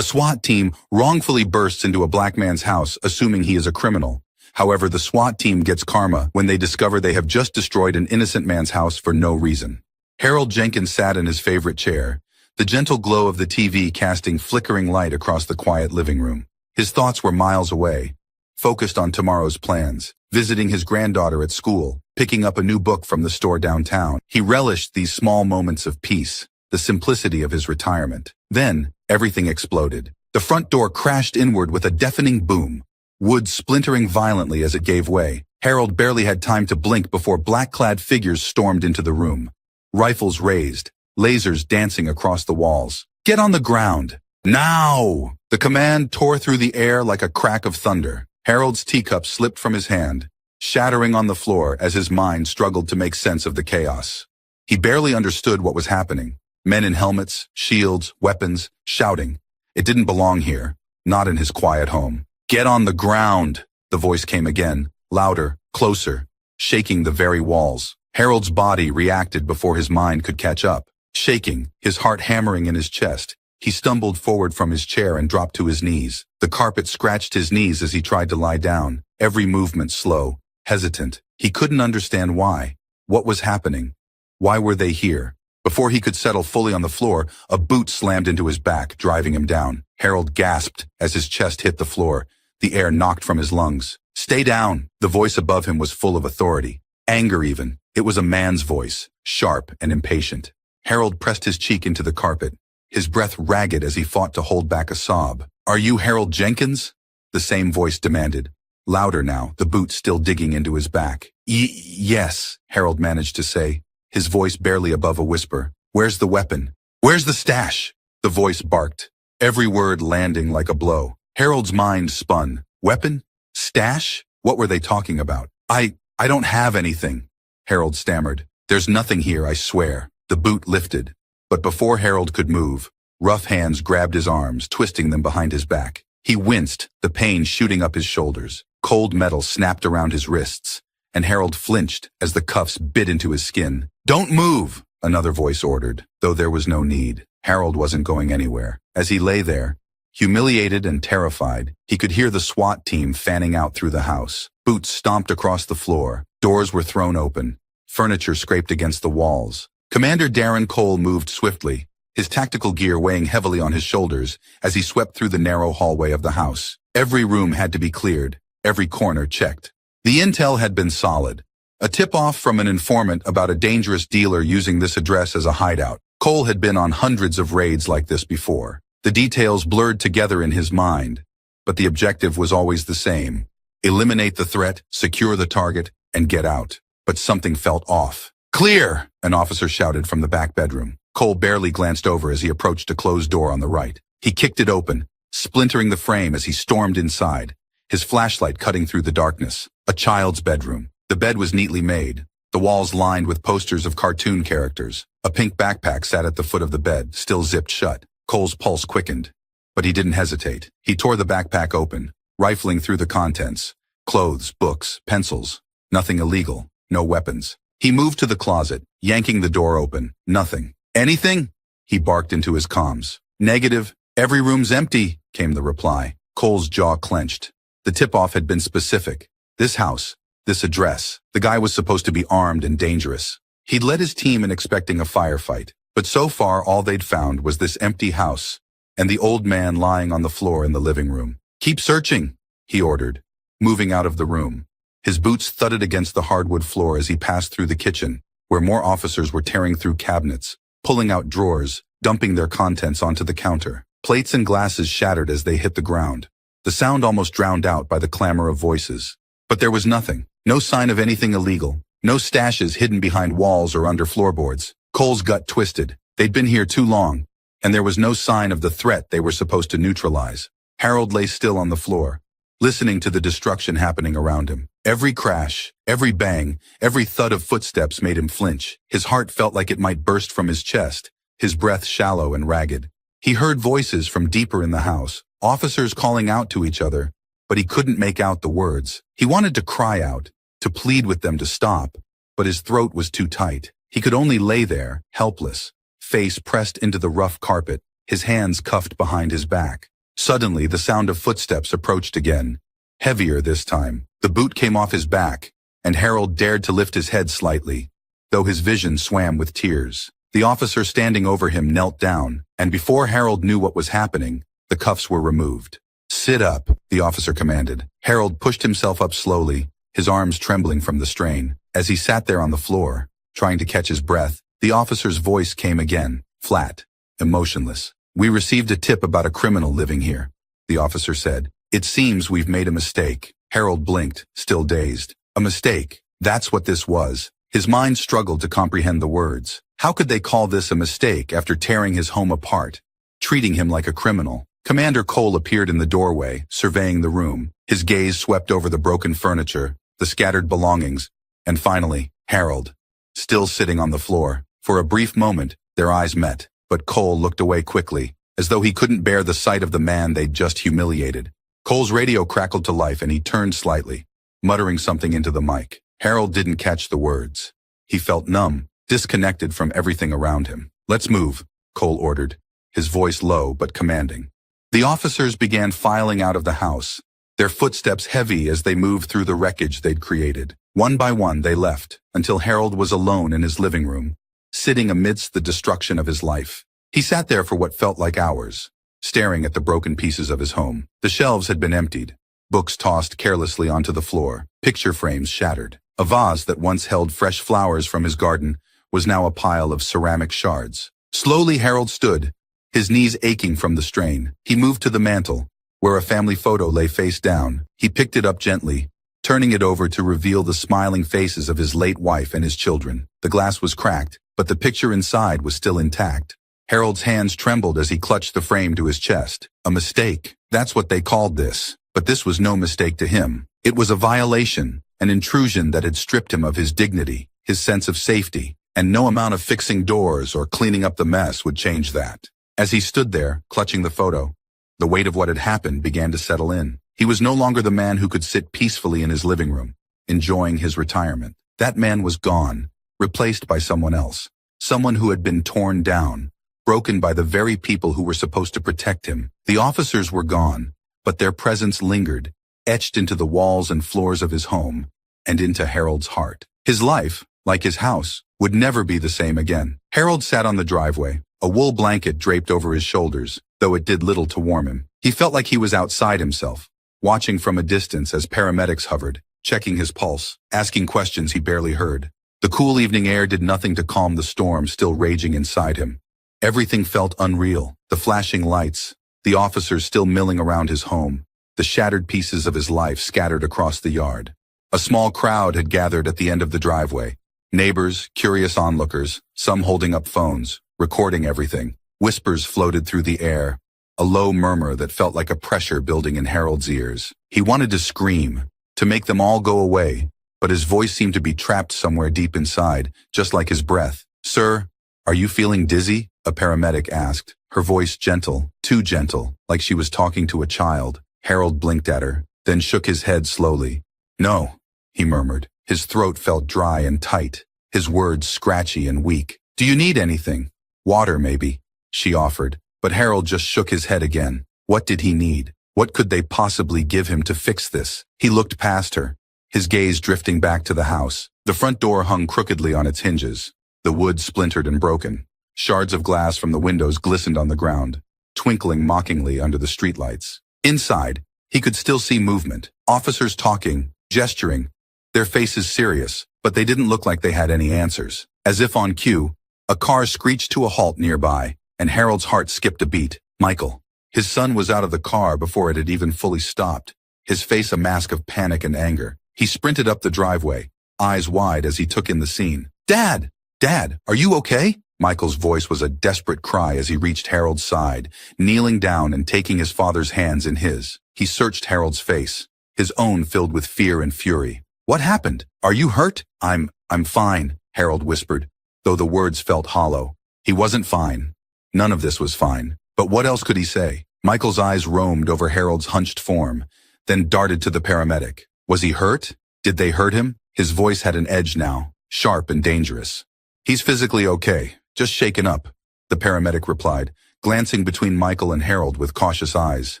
A SWAT team wrongfully bursts into a black man's house, assuming he is a criminal. However, the SWAT team gets karma when they discover they have just destroyed an innocent man's house for no reason. Harold Jenkins sat in his favorite chair, the gentle glow of the TV casting flickering light across the quiet living room. His thoughts were miles away, focused on tomorrow's plans, visiting his granddaughter at school, picking up a new book from the store downtown. He relished these small moments of peace, the simplicity of his retirement. Then, everything exploded. The front door crashed inward with a deafening boom, wood splintering violently as it gave way. Harold barely had time to blink before black-clad figures stormed into the room. Rifles raised, lasers dancing across the walls. "Get on the ground! Now!" The command tore through the air like a crack of thunder. Harold's teacup slipped from his hand, shattering on the floor as his mind struggled to make sense of the chaos. He barely understood what was happening. Men in helmets, shields, weapons, shouting. It didn't belong here, not in his quiet home. "Get on the ground!" The voice came again, louder, closer, shaking the very walls. Harold's body reacted before his mind could catch up. Shaking, his heart hammering in his chest, he stumbled forward from his chair and dropped to his knees. The carpet scratched his knees as he tried to lie down, every movement slow, hesitant. He couldn't understand why. What was happening? Why were they here? Before he could settle fully on the floor, a boot slammed into his back, driving him down. Harold gasped as his chest hit the floor, the air knocked from his lungs. "Stay down!" The voice above him was full of authority. Anger even. It was a man's voice, sharp and impatient. Harold pressed his cheek into the carpet, his breath ragged as he fought to hold back a sob. "Are you Harold Jenkins?" The same voice demanded. Louder now, the boot still digging into his back. Yes, Harold managed to say, his voice barely above a whisper. "Where's the weapon? Where's the stash?" The voice barked, every word landing like a blow. Harold's mind spun. Weapon? Stash? What were they talking about? I don't have anything," Harold stammered. "There's nothing here, I swear." The boot lifted, but before Harold could move, rough hands grabbed his arms, twisting them behind his back. He winced, the pain shooting up his shoulders. Cold metal snapped around his wrists, and Harold flinched as the cuffs bit into his skin. "Don't move!" another voice ordered, though there was no need. Harold wasn't going anywhere. As he lay there, humiliated and terrified, he could hear the SWAT team fanning out through the house. Boots stomped across the floor. Doors were thrown open. Furniture scraped against the walls. Commander Darren Cole moved swiftly, his tactical gear weighing heavily on his shoulders as he swept through the narrow hallway of the house. Every room had to be cleared, every corner checked. The intel had been solid. A tip-off from an informant about a dangerous dealer using this address as a hideout. Cole had been on hundreds of raids like this before. The details blurred together in his mind, but the objective was always the same. Eliminate the threat, secure the target, and get out. But something felt off. "Clear!" an officer shouted from the back bedroom. Cole barely glanced over as he approached a closed door on the right. He kicked it open, splintering the frame as he stormed inside, his flashlight cutting through the darkness. A child's bedroom. The bed was neatly made, the walls lined with posters of cartoon characters. A pink backpack sat at the foot of the bed, still zipped shut. Cole's pulse quickened, but he didn't hesitate. He tore the backpack open, rifling through the contents. Clothes, books, pencils. Nothing illegal, no weapons. He moved to the closet, yanking the door open. Nothing. "Anything?" he barked into his comms. "Negative. Every room's empty," came the reply. Cole's jaw clenched. The tip-off had been specific. This house, this address. The guy was supposed to be armed and dangerous. He'd led his team in expecting a firefight, but so far all they'd found was this empty house and the old man lying on the floor in the living room. "Keep searching," he ordered, moving out of the room. His boots thudded against the hardwood floor as he passed through the kitchen, where more officers were tearing through cabinets, pulling out drawers, dumping their contents onto the counter. Plates and glasses shattered as they hit the ground, the sound almost drowned out by the clamor of voices. But there was nothing, no sign of anything illegal, no stashes hidden behind walls or under floorboards. Cole's gut twisted. They'd been here too long, and there was no sign of the threat they were supposed to neutralize. Harold lay still on the floor, listening to the destruction happening around him. Every crash, every bang, every thud of footsteps made him flinch. His heart felt like it might burst from his chest, his breath shallow and ragged. He heard voices from deeper in the house, officers calling out to each other, but he couldn't make out the words. He wanted to cry out, to plead with them to stop, but his throat was too tight. He could only lay there, helpless, face pressed into the rough carpet, his hands cuffed behind his back. Suddenly, the sound of footsteps approached again. Heavier this time. The boot came off his back, and Harold dared to lift his head slightly, though his vision swam with tears. The officer standing over him knelt down, and before Harold knew what was happening, the cuffs were removed. "Sit up," the officer commanded. Harold pushed himself up slowly, his arms trembling from the strain. As he sat there on the floor, trying to catch his breath, the officer's voice came again, flat, emotionless. "We received a tip about a criminal living here," the officer said. "It seems we've made a mistake." Harold blinked, still dazed. A mistake. That's what this was. His mind struggled to comprehend the words. How could they call this a mistake after tearing his home apart, treating him like a criminal? Commander Cole appeared in the doorway, surveying the room. His gaze swept over the broken furniture, the scattered belongings, and finally, Harold, still sitting on the floor. For a brief moment, their eyes met, but Cole looked away quickly, as though he couldn't bear the sight of the man they'd just humiliated. Cole's radio crackled to life and he turned slightly, muttering something into the mic. Harold didn't catch the words. He felt numb, disconnected from everything around him. "Let's move," Cole ordered, his voice low but commanding. The officers began filing out of the house, their footsteps heavy as they moved through the wreckage they'd created. One by one they left, until Harold was alone in his living room, sitting amidst the destruction of his life. He sat there for what felt like hours, staring at the broken pieces of his home. The shelves had been emptied, books tossed carelessly onto the floor, picture frames shattered. A vase that once held fresh flowers from his garden was now a pile of ceramic shards. Slowly Harold stood, his knees aching from the strain. He moved to the mantel, where a family photo lay face down. He picked it up gently, turning it over to reveal the smiling faces of his late wife and his children. The glass was cracked, but the picture inside was still intact. Harold's hands trembled as he clutched the frame to his chest. A mistake. That's what they called this. But this was no mistake to him. It was a violation, an intrusion that had stripped him of his dignity, his sense of safety, and no amount of fixing doors or cleaning up the mess would change that. As he stood there, clutching the photo, the weight of what had happened began to settle in. He was no longer the man who could sit peacefully in his living room, enjoying his retirement. That man was gone, replaced by someone else, someone who had been torn down, broken by the very people who were supposed to protect him. The officers were gone, but their presence lingered, etched into the walls and floors of his home, and into Harold's heart. His life, like his house, would never be the same again. Harold sat on the driveway, a wool blanket draped over his shoulders, though it did little to warm him. He felt like he was outside himself, watching from a distance as paramedics hovered, checking his pulse, asking questions he barely heard. The cool evening air did nothing to calm the storm still raging inside him. Everything felt unreal. The flashing lights, the officers still milling around his home, the shattered pieces of his life scattered across the yard. A small crowd had gathered at the end of the driveway. Neighbors, curious onlookers, some holding up phones, recording everything. Whispers floated through the air, a low murmur that felt like a pressure building in Harold's ears. He wanted to scream, to make them all go away, but his voice seemed to be trapped somewhere deep inside, just like his breath. "Sir, are you feeling dizzy?" a paramedic asked, her voice gentle, too gentle, like she was talking to a child. Harold blinked at her, then shook his head slowly. "No," he murmured. His throat felt dry and tight, his words scratchy and weak. "Do you need anything?" "Water, maybe," she offered, but Harold just shook his head again. What did he need? What could they possibly give him to fix this? He looked past her, his gaze drifting back to the house. The front door hung crookedly on its hinges, the wood splintered and broken. Shards of glass from the windows glistened on the ground, twinkling mockingly under the streetlights. Inside, he could still see movement. Officers talking, gesturing, their faces serious, but they didn't look like they had any answers. As if on cue, a car screeched to a halt nearby, and Harold's heart skipped a beat. Michael. His son was out of the car before it had even fully stopped, his face a mask of panic and anger. He sprinted up the driveway, eyes wide as he took in the scene. "Dad! Dad, are you okay?" Michael's voice was a desperate cry as he reached Harold's side, kneeling down and taking his father's hands in his. He searched Harold's face, his own filled with fear and fury. "What happened? Are you hurt?" I'm fine," Harold whispered, though the words felt hollow. He wasn't fine. None of this was fine. But what else could he say? Michael's eyes roamed over Harold's hunched form, then darted to the paramedic. Was he hurt? Did they hurt him? His voice had an edge now, sharp and dangerous. "He's physically okay, just shaken up," the paramedic replied, glancing between Michael and Harold with cautious eyes.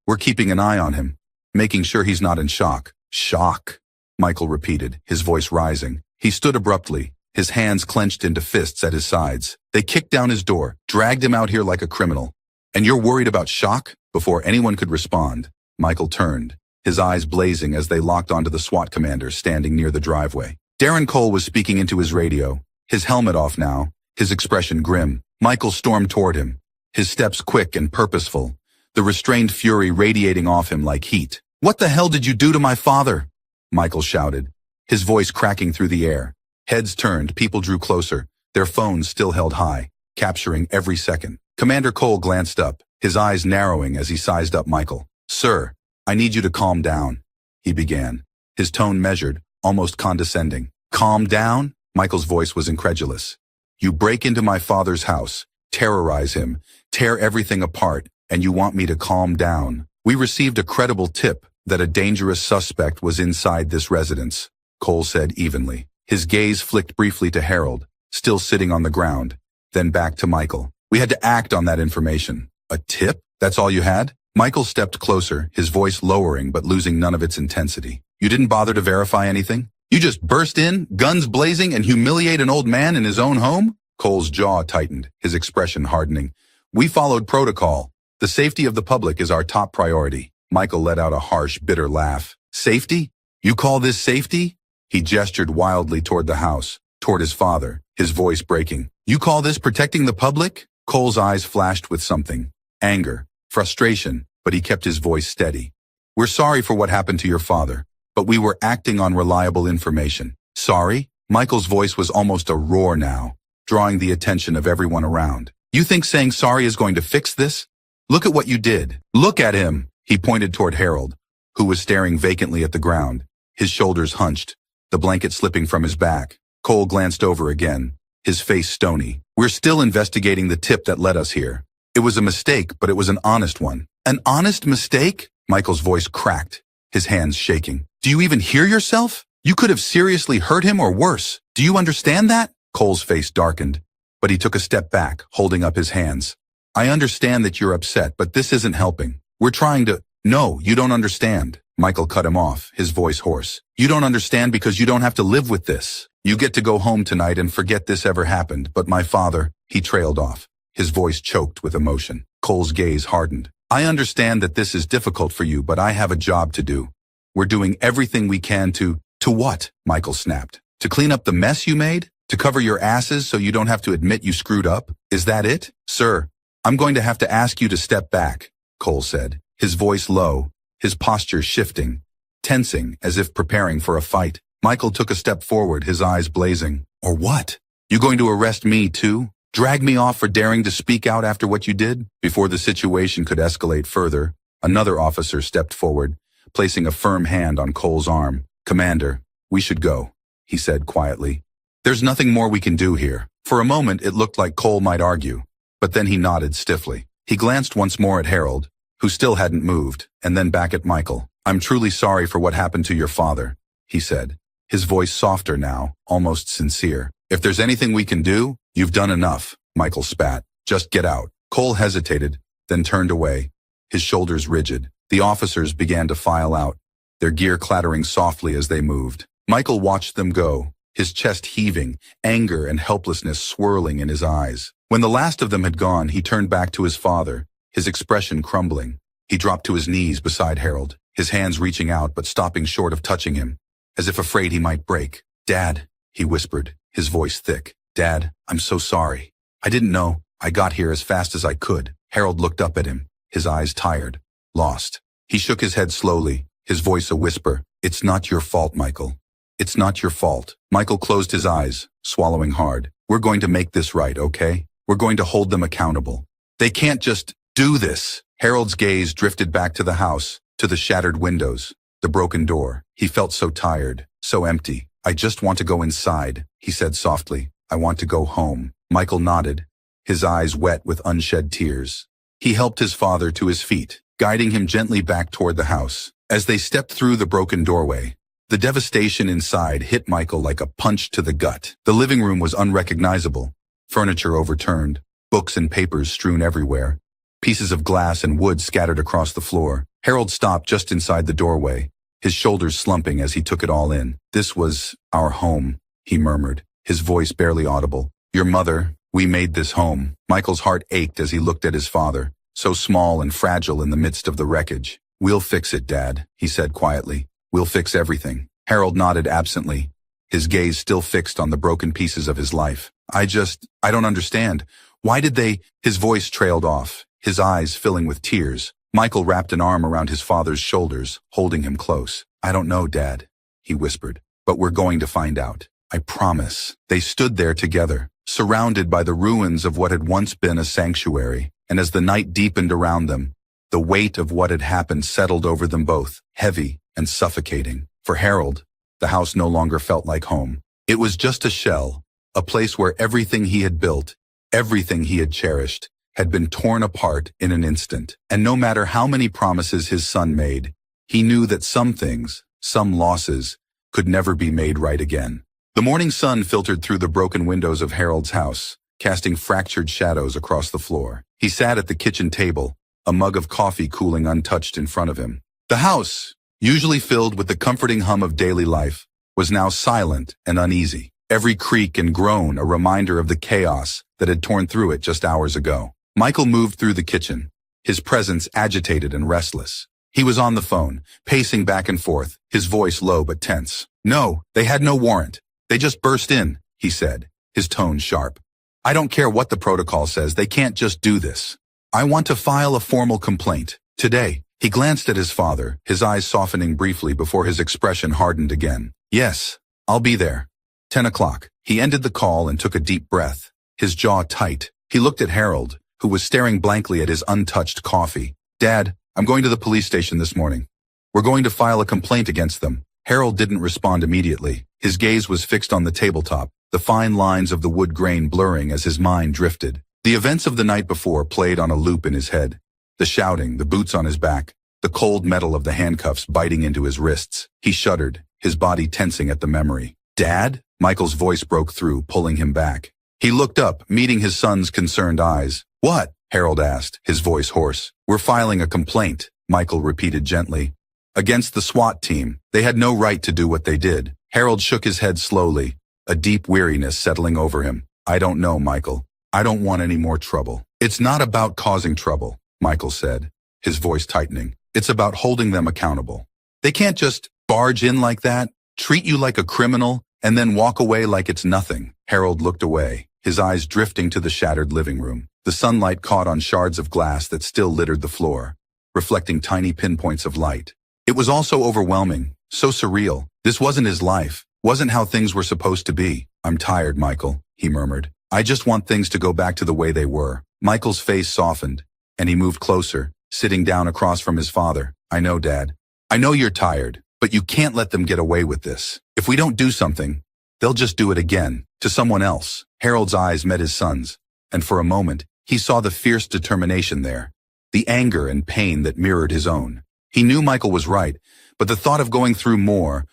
"We're keeping an eye on him, making sure he's not in shock." "Shock?" Michael repeated, his voice rising. He stood abruptly, his hands clenched into fists at his sides. "They kicked down his door, dragged him out here like a criminal. And you're worried about shock?" Before anyone could respond, Michael turned, his eyes blazing as they locked onto the SWAT commander standing near the driveway. Darren Cole was speaking into his radio, his helmet off now, his expression grim. Michael stormed toward him, his steps quick and purposeful, the restrained fury radiating off him like heat. "What the hell did you do to my father?" Michael shouted, his voice cracking through the air. Heads turned, people drew closer, their phones still held high, capturing every second. Commander Cole glanced up, his eyes narrowing as he sized up Michael. "Sir, I need you to calm down," he began, his tone measured, almost condescending. "Calm down?" Michael's voice was incredulous. "You break into my father's house, terrorize him, tear everything apart, and you want me to calm down? We received a credible tip that a dangerous suspect was inside this residence," Cole said evenly. His gaze flicked briefly to Harold, still sitting on the ground, then back to Michael. "We had to act on that information." "A tip? That's all you had?" Michael stepped closer, his voice lowering but losing none of its intensity. "You didn't bother to verify anything? You just burst in, guns blazing, and humiliate an old man in his own home?" Cole's jaw tightened, his expression hardening. "We followed protocol. The safety of the public is our top priority." Michael let out a harsh, bitter laugh. "Safety? You call this safety?" He gestured wildly toward the house, toward his father, his voice breaking. "You call this protecting the public?" Cole's eyes flashed with something. Anger, frustration, but he kept his voice steady. "We're sorry for what happened to your father, but we were acting on reliable information." "Sorry?" Michael's voice was almost a roar now, drawing the attention of everyone around. "You think saying sorry is going to fix this? Look at what you did. Look at him." He pointed toward Harold, who was staring vacantly at the ground, his shoulders hunched, the blanket slipping from his back. Cole glanced over again, his face stony. "We're still investigating the tip that led us here. It was a mistake, but it was an honest one." "An honest mistake?" Michael's voice cracked, his hands shaking. "Do you even hear yourself? You could have seriously hurt him or worse. Do you understand that?" Cole's face darkened, but he took a step back, holding up his hands. "I understand that you're upset, but this isn't helping. We're trying to—" "No, you don't understand." Michael cut him off, his voice hoarse. "You don't understand because you don't have to live with this. You get to go home tonight and forget this ever happened, but my father—" He trailed off, his voice choked with emotion. Cole's gaze hardened. "I understand that this is difficult for you, but I have a job to do. We're doing everything we can to—" "To what?" Michael snapped. "To clean up the mess you made? To cover your asses so you don't have to admit you screwed up? Is that it?" "Sir, I'm going to have to ask you to step back," Cole said, his voice low, his posture shifting, tensing as if preparing for a fight. Michael took a step forward, his eyes blazing. "Or what? You going to arrest me too? Drag me off for daring to speak out after what you did?" Before the situation could escalate further, another officer stepped forward, placing a firm hand on Cole's arm. "Commander, we should go," he said quietly. "There's nothing more we can do here." For a moment it looked like Cole might argue, but then he nodded stiffly. He glanced once more at Harold, who still hadn't moved, and then back at Michael. "I'm truly sorry for what happened to your father," he said, his voice softer now, almost sincere. "If there's anything we can do, you've done enough," Michael spat. "Just get out." Cole hesitated, then turned away, his shoulders rigid. The officers began to file out, their gear clattering softly as they moved. Michael watched them go, his chest heaving, anger and helplessness swirling in his eyes. When the last of them had gone, he turned back to his father, his expression crumbling. He dropped to his knees beside Harold, his hands reaching out but stopping short of touching him, as if afraid he might break. "Dad," he whispered, his voice thick. "Dad, I'm so sorry. I didn't know. I got here as fast as I could." Harold looked up at him, his eyes tired, lost. He shook his head slowly, his voice a whisper. "It's not your fault, Michael. It's not your fault." Michael closed his eyes, swallowing hard. "We're going to make this right, okay? We're going to hold them accountable. They can't just do this." Harold's gaze drifted back to the house, to the shattered windows, the broken door. He felt so tired, so empty. "I just want to go inside," he said softly. "I want to go home." Michael nodded, his eyes wet with unshed tears. He helped his father to his feet, guiding him gently back toward the house. As they stepped through the broken doorway, the devastation inside hit Michael like a punch to the gut. The living room was unrecognizable, furniture overturned, books and papers strewn everywhere. pieces of glass and wood scattered across the floor. Harold stopped just inside the doorway, his shoulders slumping as he took it all in. "This was our home," he murmured, his voice barely audible. "Your mother, we made this home." Michael's heart ached as he looked at his father, so small and fragile in the midst of the wreckage. "We'll fix it, Dad," he said quietly. "We'll fix everything." Harold nodded absently, his gaze still fixed on the broken pieces of his life. I don't understand. Why did they—" His voice trailed off, his eyes filling with tears. Michael wrapped an arm around his father's shoulders, holding him close. "I don't know, Dad," he whispered, "but we're going to find out. I promise." They stood there together, surrounded by the ruins of what had once been a sanctuary, and as the night deepened around them, the weight of what had happened settled over them both, heavy and suffocating. For Harold, the house no longer felt like home. It was just a shell, a place where everything he had built, everything he had cherished, had been torn apart in an instant. And no matter how many promises his son made, he knew that some things, some losses, could never be made right again. The morning sun filtered through the broken windows of Harold's house, casting fractured shadows across the floor. He sat at the kitchen table, a mug of coffee cooling untouched in front of him. The house, usually filled with the comforting hum of daily life, was now silent and uneasy, every creak and groan a reminder of the chaos that had torn through it just hours ago. Michael moved through the kitchen, his presence agitated and restless. He was on the phone, pacing back and forth, his voice low but tense. "No, they had no warrant. They just burst in," he said, his tone sharp. "I don't care what the protocol says, they can't just do this. I want to file a formal complaint. Today." He glanced at his father, his eyes softening briefly before his expression hardened again. "Yes, I'll be there. 10 o'clock. He ended the call and took a deep breath, his jaw tight. He looked at Harold, who was staring blankly at his untouched coffee. "Dad, I'm going to the police station this morning. We're going to file a complaint against them." Harold didn't respond immediately. His gaze was fixed on the tabletop, the fine lines of the wood grain blurring as his mind drifted. The events of the night before played on a loop in his head. The shouting, the boots on his back, the cold metal of the handcuffs biting into his wrists. He shuddered, his body tensing at the memory. "Dad?" Michael's voice broke through, pulling him back. He looked up, meeting his son's concerned eyes. "What?" Harold asked, his voice hoarse. "We're filing a complaint," Michael repeated gently. "Against the SWAT team. They had no right to do what they did." Harold shook his head slowly, a deep weariness settling over him. "I don't know, Michael. I don't want any more trouble." "It's not about causing trouble," Michael said, his voice tightening. "It's about holding them accountable. They can't just barge in like that, treat you like a criminal, and then walk away like it's nothing." Harold looked away, his eyes drifting to the shattered living room. The sunlight caught on shards of glass that still littered the floor, reflecting tiny pinpoints of light. It was all so overwhelming, so surreal. This wasn't his life, wasn't how things were supposed to be. "I'm tired, Michael," he murmured. "I just want things to go back to the way they were." Michael's face softened, and he moved closer, sitting down across from his father. "I know, Dad. I know you're tired, but you can't let them get away with this. If we don't do something, they'll just do it again, to someone else." Harold's eyes met his son's, and for a moment, he saw the fierce determination there, the anger and pain that mirrored his own. He knew Michael was right, but the thought of going through more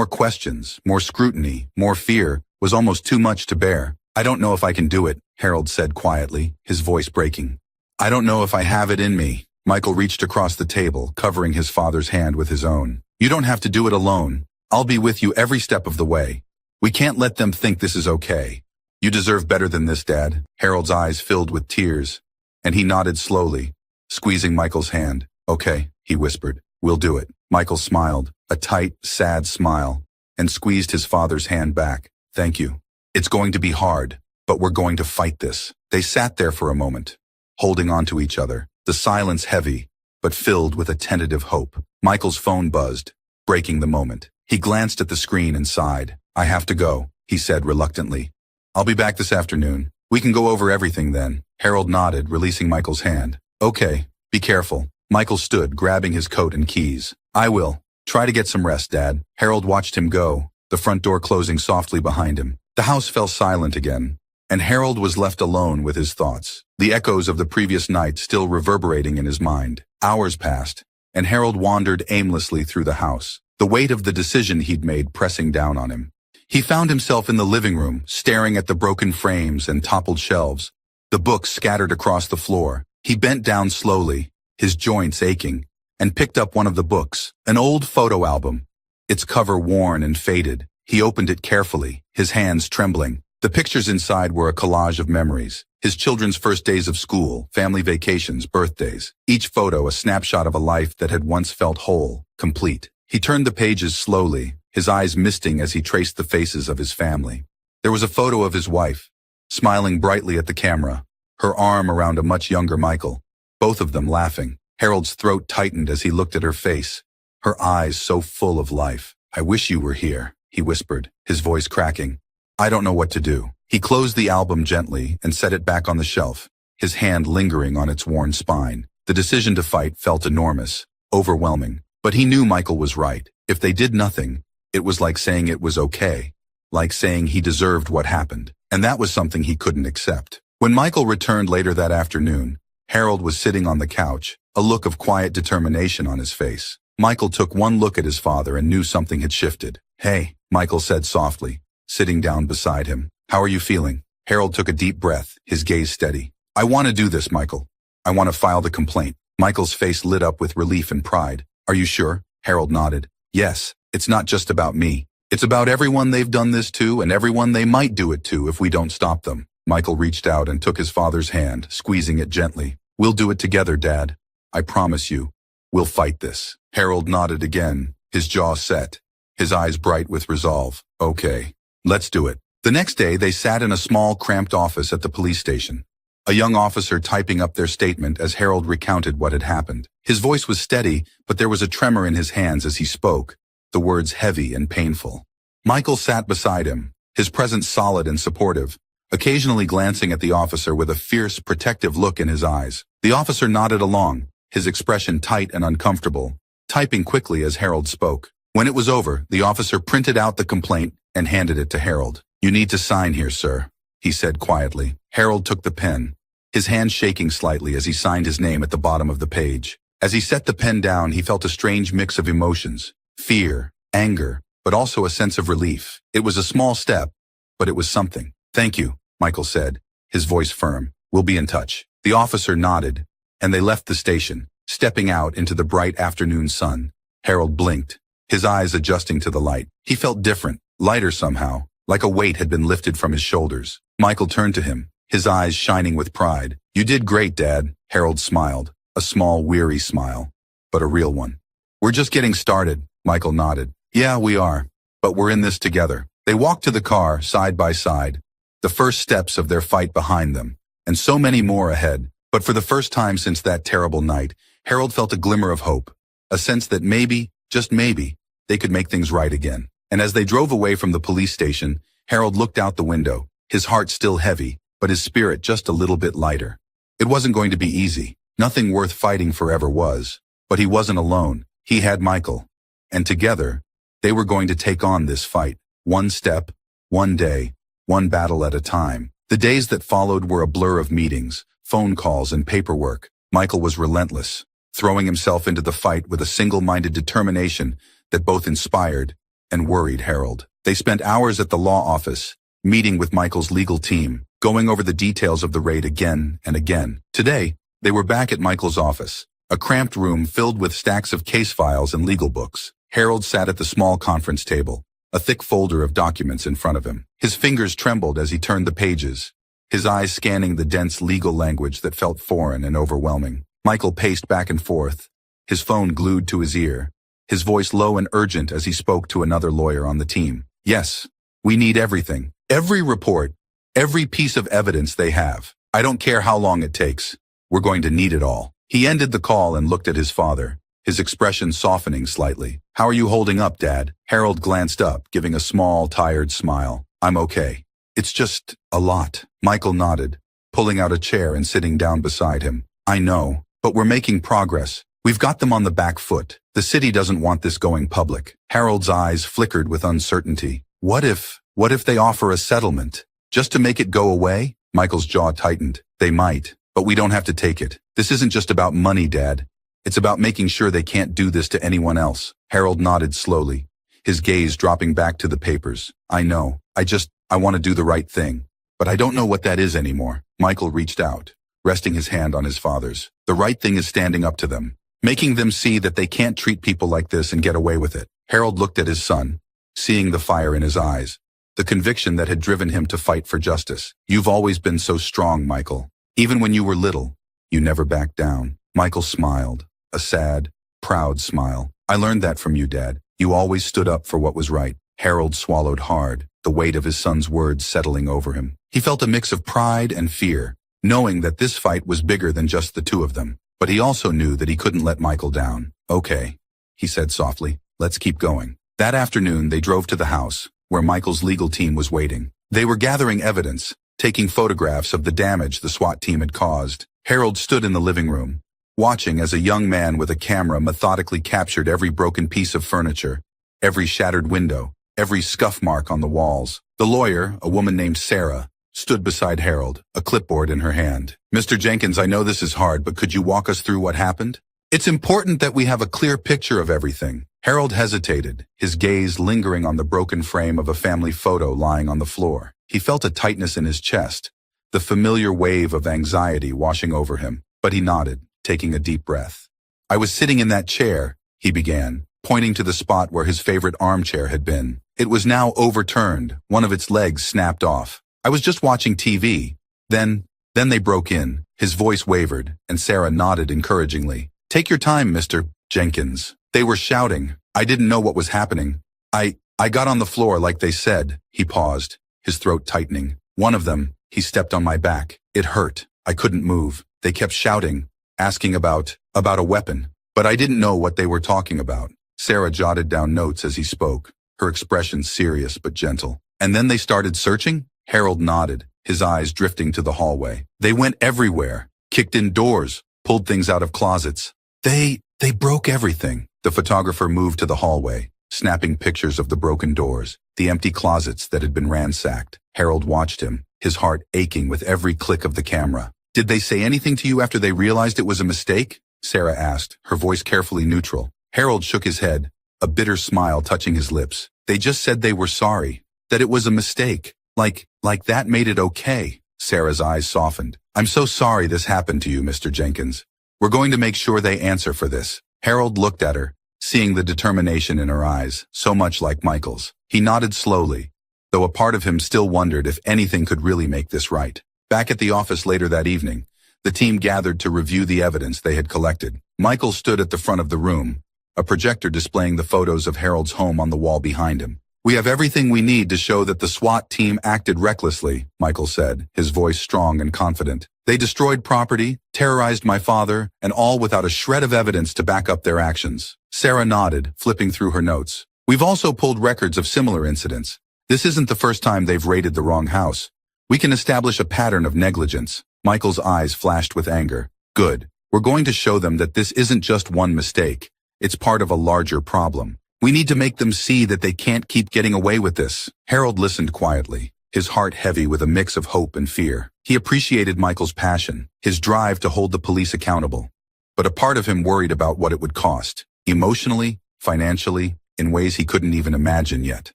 questions, more scrutiny, more fear, was almost too much to bear. "I don't know if I can do it," Harold said quietly, his voice breaking. "I don't know if I have it in me." Michael reached across the table, covering his father's hand with his own. "You don't have to do it alone. I'll be with you every step of the way. We can't let them think this is okay. You deserve better than this, Dad." Harold's eyes filled with tears, and he nodded slowly, squeezing Michael's hand. "Okay," he whispered. "We'll do it." Michael smiled, a tight, sad smile, and squeezed his father's hand back. "Thank you. It's going to be hard, but we're going to fight this." They sat there for a moment, holding on to each other, the silence heavy, but filled with a tentative hope. Michael's phone buzzed, breaking the moment. He glanced at the screen and sighed. "I have to go," he said reluctantly. "I'll be back this afternoon. We can go over everything then." Harold nodded, releasing Michael's hand. "Okay, be careful." Michael stood, grabbing his coat and keys. "I will. Try to get some rest, Dad." Harold watched him go, the front door closing softly behind him. The house fell silent again, and Harold was left alone with his thoughts, the echoes of the previous night still reverberating in his mind. Hours passed, and Harold wandered aimlessly through the house, the weight of the decision he'd made pressing down on him. He found himself in the living room, staring at the broken frames and toppled shelves, the books scattered across the floor, He bent down slowly, his joints aching, and picked up one of the books, an old photo album. Its cover worn and faded. He opened it carefully, his hands trembling. The pictures inside were a collage of memories. His children's first days of school, family vacations, birthdays. Each photo a snapshot of a life that had once felt whole, complete. He turned the pages slowly, his eyes misting as he traced the faces of his family. There was a photo of his wife, smiling brightly at the camera, her arm around a much younger Michael, both of them laughing. Harold's throat tightened as he looked at her face, her eyes so full of life. "I wish you were here," he whispered, his voice cracking. "I don't know what to do." He closed the album gently and set it back on the shelf, his hand lingering on its worn spine. The decision to fight felt enormous, overwhelming. But he knew Michael was right. If they did nothing, it was like saying it was okay, like saying he deserved what happened. And that was something he couldn't accept. When Michael returned later that afternoon, Harold was sitting on the couch, a look of quiet determination on his face. Michael took one look at his father and knew something had shifted. "Hey," Michael said softly, sitting down beside him. "How are you feeling?" Harold took a deep breath, his gaze steady. "I want to do this, Michael. I want to file the complaint." Michael's face lit up with relief and pride. "Are you sure?" Harold nodded. "Yes, it's not just about me. It's about everyone they've done this to and everyone they might do it to if we don't stop them." Michael reached out and took his father's hand, squeezing it gently. "We'll do it together, Dad. I promise you. We'll fight this." Harold nodded again, his jaw set, his eyes bright with resolve. "Okay, let's do it." The next day, they sat in a small, cramped office at the police station. A young officer typing up their statement as Harold recounted what had happened. His voice was steady, but there was a tremor in his hands as he spoke, the words heavy and painful. Michael sat beside him, his presence solid and supportive, occasionally glancing at the officer with a fierce, protective look in his eyes. The officer nodded along, his expression tight and uncomfortable, typing quickly as Harold spoke. When it was over, the officer printed out the complaint and handed it to Harold. "You need to sign here, sir," he said quietly. Harold took the pen, his hand shaking slightly as he signed his name at the bottom of the page. As he set the pen down, he felt a strange mix of emotions, fear, anger, but also a sense of relief. It was a small step, but it was something. "Thank you," Michael said, his voice firm. "We'll be in touch." The officer nodded, and they left the station, stepping out into the bright afternoon sun. Harold blinked, his eyes adjusting to the light. He felt different, lighter somehow, like a weight had been lifted from his shoulders. Michael turned to him, his eyes shining with pride. "You did great, Dad," Harold smiled, a small, weary smile, but a real one. "We're just getting started," Michael nodded. "Yeah, we are, but we're in this together." They walked to the car, side by side, the first steps of their fight behind them, and so many more ahead. But for the first time since that terrible night, Harold felt a glimmer of hope, a sense that maybe, just maybe, they could make things right again. And as they drove away from the police station, Harold looked out the window, his heart still heavy, but his spirit just a little bit lighter. It wasn't going to be easy. Nothing worth fighting for ever was. But he wasn't alone. He had Michael. And together, they were going to take on this fight. One step, one day, one battle at a time. The days that followed were a blur of meetings, phone calls, and paperwork. Michael was relentless, throwing himself into the fight with a single-minded determination that both inspired and worried Harold. They spent hours at the law office, meeting with Michael's legal team, going over the details of the raid again and again. Today, they were back at Michael's office, a cramped room filled with stacks of case files and legal books. Harold sat at the small conference table, a thick folder of documents in front of him. His fingers trembled as he turned the pages, his eyes scanning the dense legal language that felt foreign and overwhelming. Michael paced back and forth, his phone glued to his ear, his voice low and urgent as he spoke to another lawyer on the team. "Yes, we need everything. Every report, every piece of evidence they have. I don't care how long it takes. We're going to need it all." He ended the call and looked at his father, his expression softening slightly. "How are you holding up, Dad?" Harold glanced up, giving a small, tired smile. "I'm okay. It's just a lot." Michael nodded, pulling out a chair and sitting down beside him. "I know, but we're making progress. We've got them on the back foot. The city doesn't want this going public." Harold's eyes flickered with uncertainty. What if they offer a settlement? Just to make it go away? Michael's jaw tightened. They might, but we don't have to take it. This isn't just about money, Dad. It's about making sure they can't do this to anyone else. Harold nodded slowly, his gaze dropping back to the papers. "I know. I want to do the right thing. But I don't know what that is anymore." Michael reached out, resting his hand on his father's. The right thing is standing up to them, making them see that they can't treat people like this and get away with it. Harold looked at his son, seeing the fire in his eyes, the conviction that had driven him to fight for justice. You've always been so strong, Michael. Even when you were little, you never backed down. Michael smiled, a sad, proud smile. I learned that from you, Dad. You always stood up for what was right. Harold swallowed hard, the weight of his son's words settling over him. He felt a mix of pride and fear, knowing that this fight was bigger than just the two of them. But he also knew that he couldn't let Michael down. Okay, he said softly, let's keep going. That afternoon, they drove to the house, where Michael's legal team was waiting. They were gathering evidence, taking photographs of the damage the SWAT team had caused. Harold stood in the living room, watching as a young man with a camera methodically captured every broken piece of furniture, every shattered window, every scuff mark on the walls. The lawyer, a woman named Sarah, stood beside Harold, a clipboard in her hand. Mr. Jenkins, I know this is hard, but could you walk us through what happened? It's important that we have a clear picture of everything. Harold hesitated, his gaze lingering on the broken frame of a family photo lying on the floor. He felt a tightness in his chest, the familiar wave of anxiety washing over him, but he nodded, taking a deep breath. I was sitting in that chair, he began, pointing to the spot where his favorite armchair had been. It was now overturned, one of its legs snapped off. I was just watching TV. Then they broke in. His voice wavered, and Sarah nodded encouragingly. Take your time, Mr. Jenkins. They were shouting. I didn't know what was happening. I got on the floor like they said. He paused, his throat tightening. One of them, he stepped on my back. It hurt. I couldn't move. They kept shouting, asking about a weapon. But I didn't know what they were talking about. Sarah jotted down notes as he spoke, her expression serious but gentle. And then they started searching? Harold nodded, his eyes drifting to the hallway. They went everywhere, kicked in doors, pulled things out of closets. They broke everything. The photographer moved to the hallway, snapping pictures of the broken doors, the empty closets that had been ransacked. Harold watched him, his heart aching with every click of the camera. Did they say anything to you after they realized it was a mistake? Sarah asked, her voice carefully neutral. Harold shook his head, a bitter smile touching his lips. They just said they were sorry, that it was a mistake. Like that made it okay. Sarah's eyes softened. I'm so sorry this happened to you, Mr. Jenkins. We're going to make sure they answer for this. Harold looked at her, seeing the determination in her eyes, so much like Michael's. He nodded slowly, though a part of him still wondered if anything could really make this right. Back at the office later that evening, the team gathered to review the evidence they had collected. Michael stood at the front of the room, a projector displaying the photos of Harold's home on the wall behind him. We have everything we need to show that the SWAT team acted recklessly, Michael said, his voice strong and confident. They destroyed property, terrorized my father, and all without a shred of evidence to back up their actions. Sarah nodded, flipping through her notes. We've also pulled records of similar incidents. This isn't the first time they've raided the wrong house. We can establish a pattern of negligence. Michael's eyes flashed with anger. Good. We're going to show them that this isn't just one mistake. It's part of a larger problem. We need to make them see that they can't keep getting away with this. Harold listened quietly, his heart heavy with a mix of hope and fear. He appreciated Michael's passion, his drive to hold the police accountable. But a part of him worried about what it would cost, emotionally, financially, in ways he couldn't even imagine yet.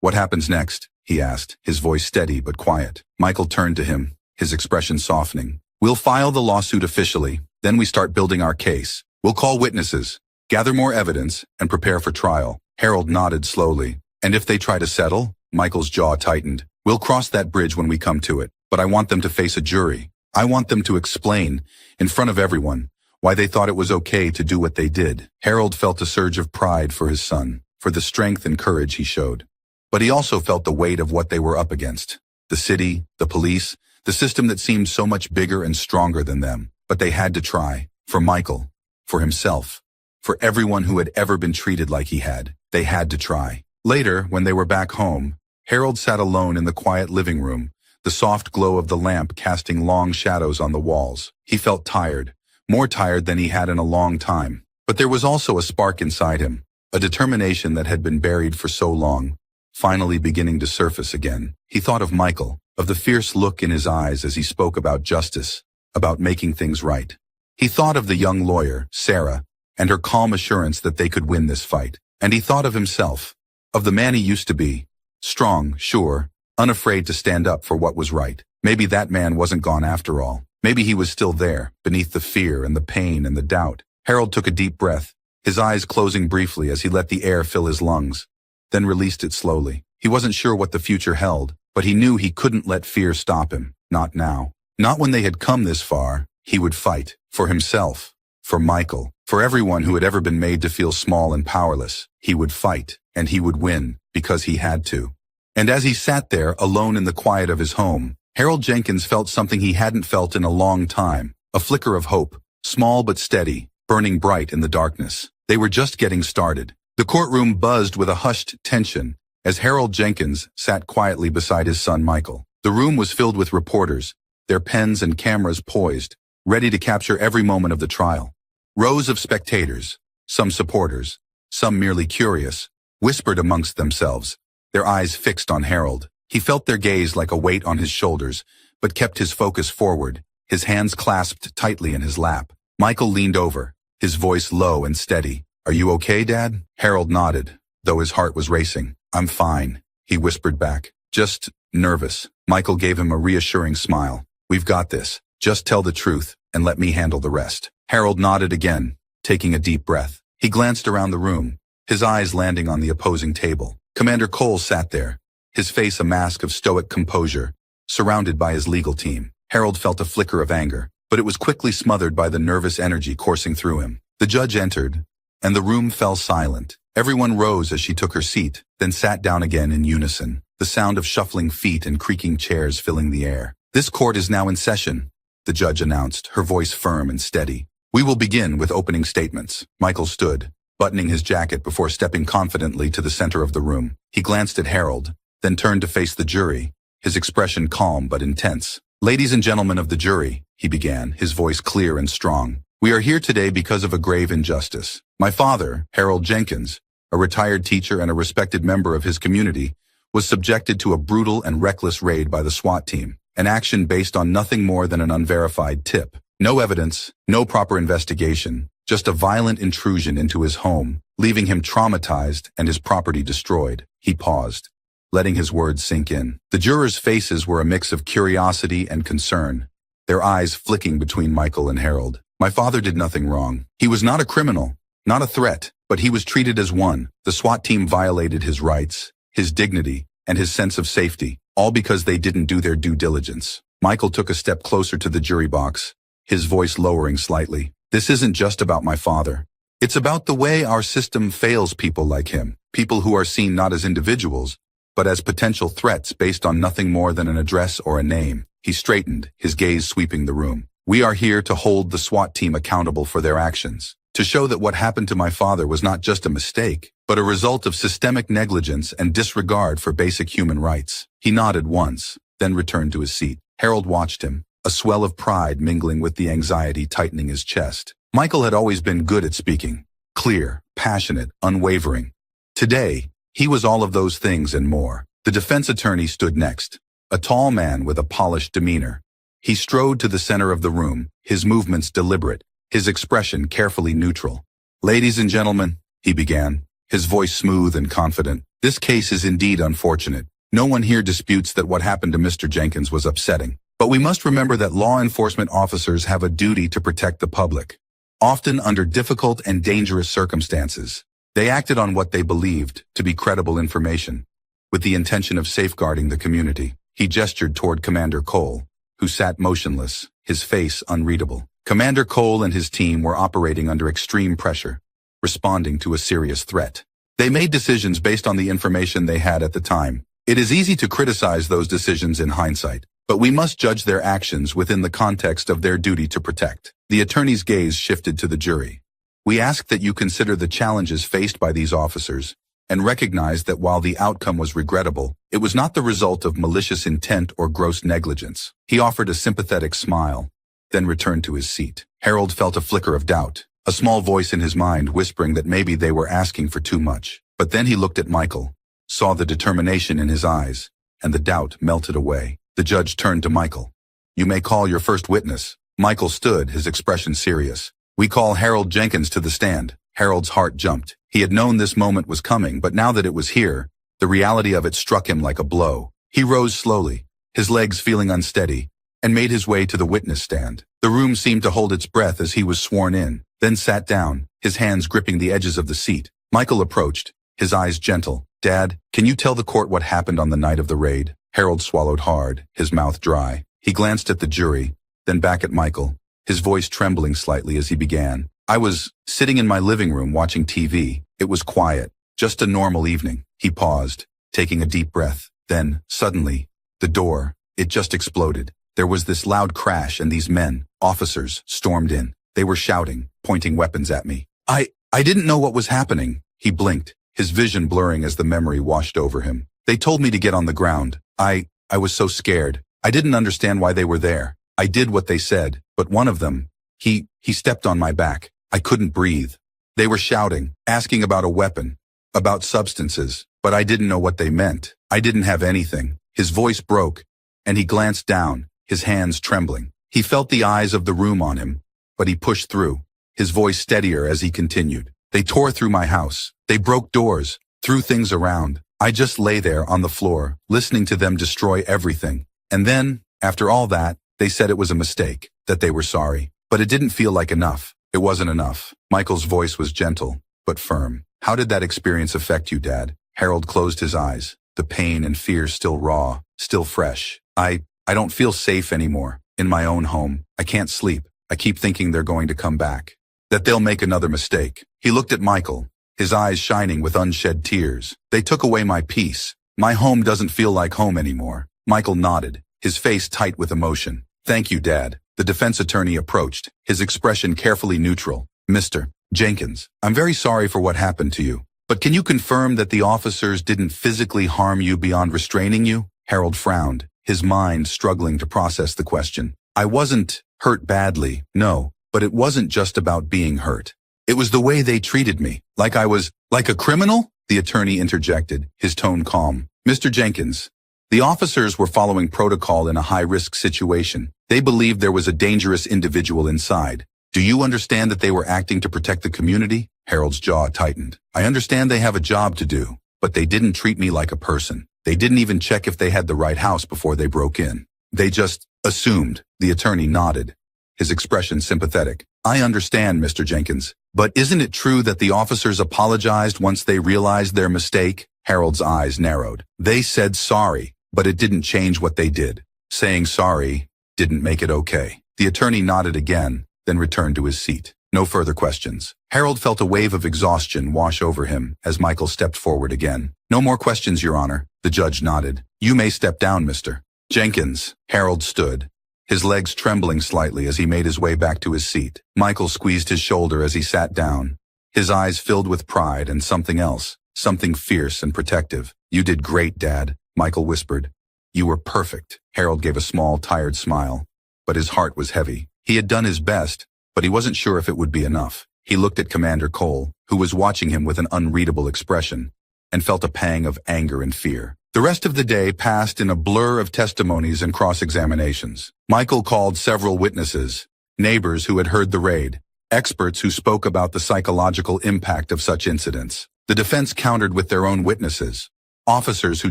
What happens next? He asked, his voice steady but quiet. Michael turned to him, his expression softening. We'll file the lawsuit officially, then we start building our case. We'll call witnesses, gather more evidence, and prepare for trial. Harold nodded slowly. And if they try to settle? Michael's jaw tightened. We'll cross that bridge when we come to it, but I want them to face a jury. I want them to explain, in front of everyone, why they thought it was okay to do what they did. Harold felt a surge of pride for his son, for the strength and courage he showed. But he also felt the weight of what they were up against. The city, the police, the system that seemed so much bigger and stronger than them. But they had to try. For Michael, for himself, for everyone who had ever been treated like he had. They had to try. Later, when they were back home, Harold sat alone in the quiet living room, the soft glow of the lamp casting long shadows on the walls. He felt tired, more tired than he had in a long time. But there was also a spark inside him, a determination that had been buried for so long, finally beginning to surface again. He thought of Michael, of the fierce look in his eyes as he spoke about justice, about making things right. He thought of the young lawyer, Sarah, and her calm assurance that they could win this fight. And he thought of himself, of the man he used to be, strong, sure, unafraid to stand up for what was right. Maybe that man wasn't gone after all. Maybe he was still there, beneath the fear and the pain and the doubt. Harold took a deep breath, his eyes closing briefly as he let the air fill his lungs, then released it slowly. He wasn't sure what the future held, but he knew he couldn't let fear stop him. Not now. Not when they had come this far. He would fight. For himself. For Michael. For everyone who had ever been made to feel small and powerless. He would fight, and he would win, because he had to. And as he sat there, alone in the quiet of his home, Harold Jenkins felt something he hadn't felt in a long time. A flicker of hope, small but steady, burning bright in the darkness. They were just getting started. The courtroom buzzed with a hushed tension as Harold Jenkins sat quietly beside his son Michael. The room was filled with reporters, their pens and cameras poised, ready to capture every moment of the trial. Rows of spectators, some supporters, some merely curious, whispered amongst themselves, their eyes fixed on Harold. He felt their gaze like a weight on his shoulders, but kept his focus forward, his hands clasped tightly in his lap. Michael leaned over, his voice low and steady. "Are you okay, Dad?" Harold nodded, though his heart was racing. "I'm fine," he whispered back. "Just nervous." Michael gave him a reassuring smile. "We've got this. Just tell the truth, and let me handle the rest." Harold nodded again, taking a deep breath. He glanced around the room, his eyes landing on the opposing table. Commander Cole sat there, his face a mask of stoic composure, surrounded by his legal team. Harold felt a flicker of anger, but it was quickly smothered by the nervous energy coursing through him. The judge entered, and the room fell silent. Everyone rose as she took her seat, then sat down again in unison, the sound of shuffling feet and creaking chairs filling the air. "This court is now in session," the judge announced, her voice firm and steady. "We will begin with opening statements." Michael stood, buttoning his jacket before stepping confidently to the center of the room. He glanced at Harold, then turned to face the jury, his expression calm but intense. "Ladies and gentlemen of the jury," he began, his voice clear and strong, "we are here today because of a grave injustice. My father, Harold Jenkins, a retired teacher and a respected member of his community, was subjected to a brutal and reckless raid by the SWAT team, an action based on nothing more than an unverified tip. No evidence, no proper investigation, just a violent intrusion into his home, leaving him traumatized and his property destroyed." He paused, letting his words sink in. The jurors' faces were a mix of curiosity and concern, their eyes flicking between Michael and Harold. "My father did nothing wrong. He was not a criminal, not a threat, but he was treated as one. The SWAT team violated his rights, his dignity, and his sense of safety, all because they didn't do their due diligence." Michael took a step closer to the jury box, his voice lowering slightly. "This isn't just about my father. It's about the way our system fails people like him, people who are seen not as individuals, but as potential threats based on nothing more than an address or a name." He straightened, his gaze sweeping the room. "We are here to hold the SWAT team accountable for their actions, to show that what happened to my father was not just a mistake, but a result of systemic negligence and disregard for basic human rights." He nodded once, then returned to his seat. Harold watched him, a swell of pride mingling with the anxiety tightening his chest. Michael had always been good at speaking, clear, passionate, unwavering. Today, he was all of those things and more. The defense attorney stood next, a tall man with a polished demeanor. He strode to the center of the room, his movements deliberate, his expression carefully neutral. "Ladies and gentlemen," he began, his voice smooth and confident, "this case is indeed unfortunate. No one here disputes that what happened to Mr. Jenkins was upsetting. But we must remember that law enforcement officers have a duty to protect the public, often under difficult and dangerous circumstances. They acted on what they believed to be credible information, with the intention of safeguarding the community." He gestured toward Commander Cole, who sat motionless, his face unreadable. Commander Cole and his team were operating under extreme pressure, responding to a serious threat. They made decisions based on the information they had at the time. It is easy to criticize those decisions in hindsight, but we must judge their actions within the context of their duty to protect. The attorney's gaze shifted to the jury. "We ask that you consider the challenges faced by these officers and recognize that while the outcome was regrettable, it was not the result of malicious intent or gross negligence." He offered a sympathetic smile, then returned to his seat. Harold felt a flicker of doubt, a small voice in his mind whispering that maybe they were asking for too much. But then he looked at Michael, saw the determination in his eyes, and the doubt melted away. The judge turned to Michael. "You may call your first witness." Michael stood, his expression serious. "We call Harold Jenkins to the stand." Harold's heart jumped. He had known this moment was coming, but now that it was here, the reality of it struck him like a blow. He rose slowly, his legs feeling unsteady, and made his way to the witness stand. The room seemed to hold its breath as he was sworn in, then sat down, his hands gripping the edges of the seat. Michael approached, his eyes gentle. "Dad, can you tell the court what happened on the night of the raid?" Harold swallowed hard, his mouth dry. He glanced at the jury, then back at Michael, his voice trembling slightly as he began. "I was sitting in my living room watching TV. It was quiet, just a normal evening." He paused, taking a deep breath. Then, suddenly, the door, it just exploded. There was this loud crash and these men, officers, stormed in. They were shouting, pointing weapons at me. I didn't know what was happening." He blinked, his vision blurring as the memory washed over him. "They told me to get on the ground. I was so scared. I didn't understand why they were there. I did what they said, but one of them, he stepped on my back. I couldn't breathe. They were shouting, asking about a weapon, about substances, but I didn't know what they meant. I didn't have anything." His voice broke, and he glanced down, his hands trembling. He felt the eyes of the room on him, but he pushed through, his voice steadier as he continued. "They tore through my house. They broke doors, threw things around. I just lay there on the floor, listening to them destroy everything. And then, after all that, they said it was a mistake, that they were sorry. But it didn't feel like enough. It wasn't enough." Michael's voice was gentle, but firm. "How did that experience affect you, Dad?" Harold closed his eyes, the pain and fear still raw, still fresh. I don't feel safe anymore. In my own home, I can't sleep. I keep thinking they're going to come back. That they'll make another mistake." He looked at Michael, his eyes shining with unshed tears. "They took away my peace. My home doesn't feel like home anymore." Michael nodded, his face tight with emotion. "Thank you, Dad." The defense attorney approached, his expression carefully neutral. "Mr. Jenkins, I'm very sorry for what happened to you. But can you confirm that the officers didn't physically harm you beyond restraining you?" Harold frowned, his mind struggling to process the question. "I wasn't hurt badly, no, but it wasn't just about being hurt. It was the way they treated me, like I was, like a criminal?" The attorney interjected, his tone calm. "Mr. Jenkins, the officers were following protocol in a high-risk situation. They believed there was a dangerous individual inside. Do you understand that they were acting to protect the community?" Harold's jaw tightened. "I understand they have a job to do, but they didn't treat me like a person. They didn't even check if they had the right house before they broke in. They just assumed." The attorney nodded, his expression sympathetic. "I understand, Mr. Jenkins, but isn't it true that the officers apologized once they realized their mistake?" Harold's eyes narrowed. "They said sorry, but it didn't change what they did. Saying sorry didn't make it okay." The attorney nodded again, then returned to his seat. No further questions. Harold felt a wave of exhaustion wash over him as Michael stepped forward again. "No more questions, Your Honor." The judge nodded. "You may step down, Mr. Jenkins." Harold stood, his legs trembling slightly as he made his way back to his seat. Michael squeezed his shoulder as he sat down, his eyes filled with pride and something else, something fierce and protective. "You did great, Dad," Michael whispered. "You were perfect." Harold gave a small, tired smile, but his heart was heavy. He had done his best, but he wasn't sure if it would be enough. He looked at Commander Cole, who was watching him with an unreadable expression, and felt a pang of anger and fear. The rest of the day passed in a blur of testimonies and cross-examinations. Michael called several witnesses, neighbors who had heard the raid, experts who spoke about the psychological impact of such incidents. The defense countered with their own witnesses, officers who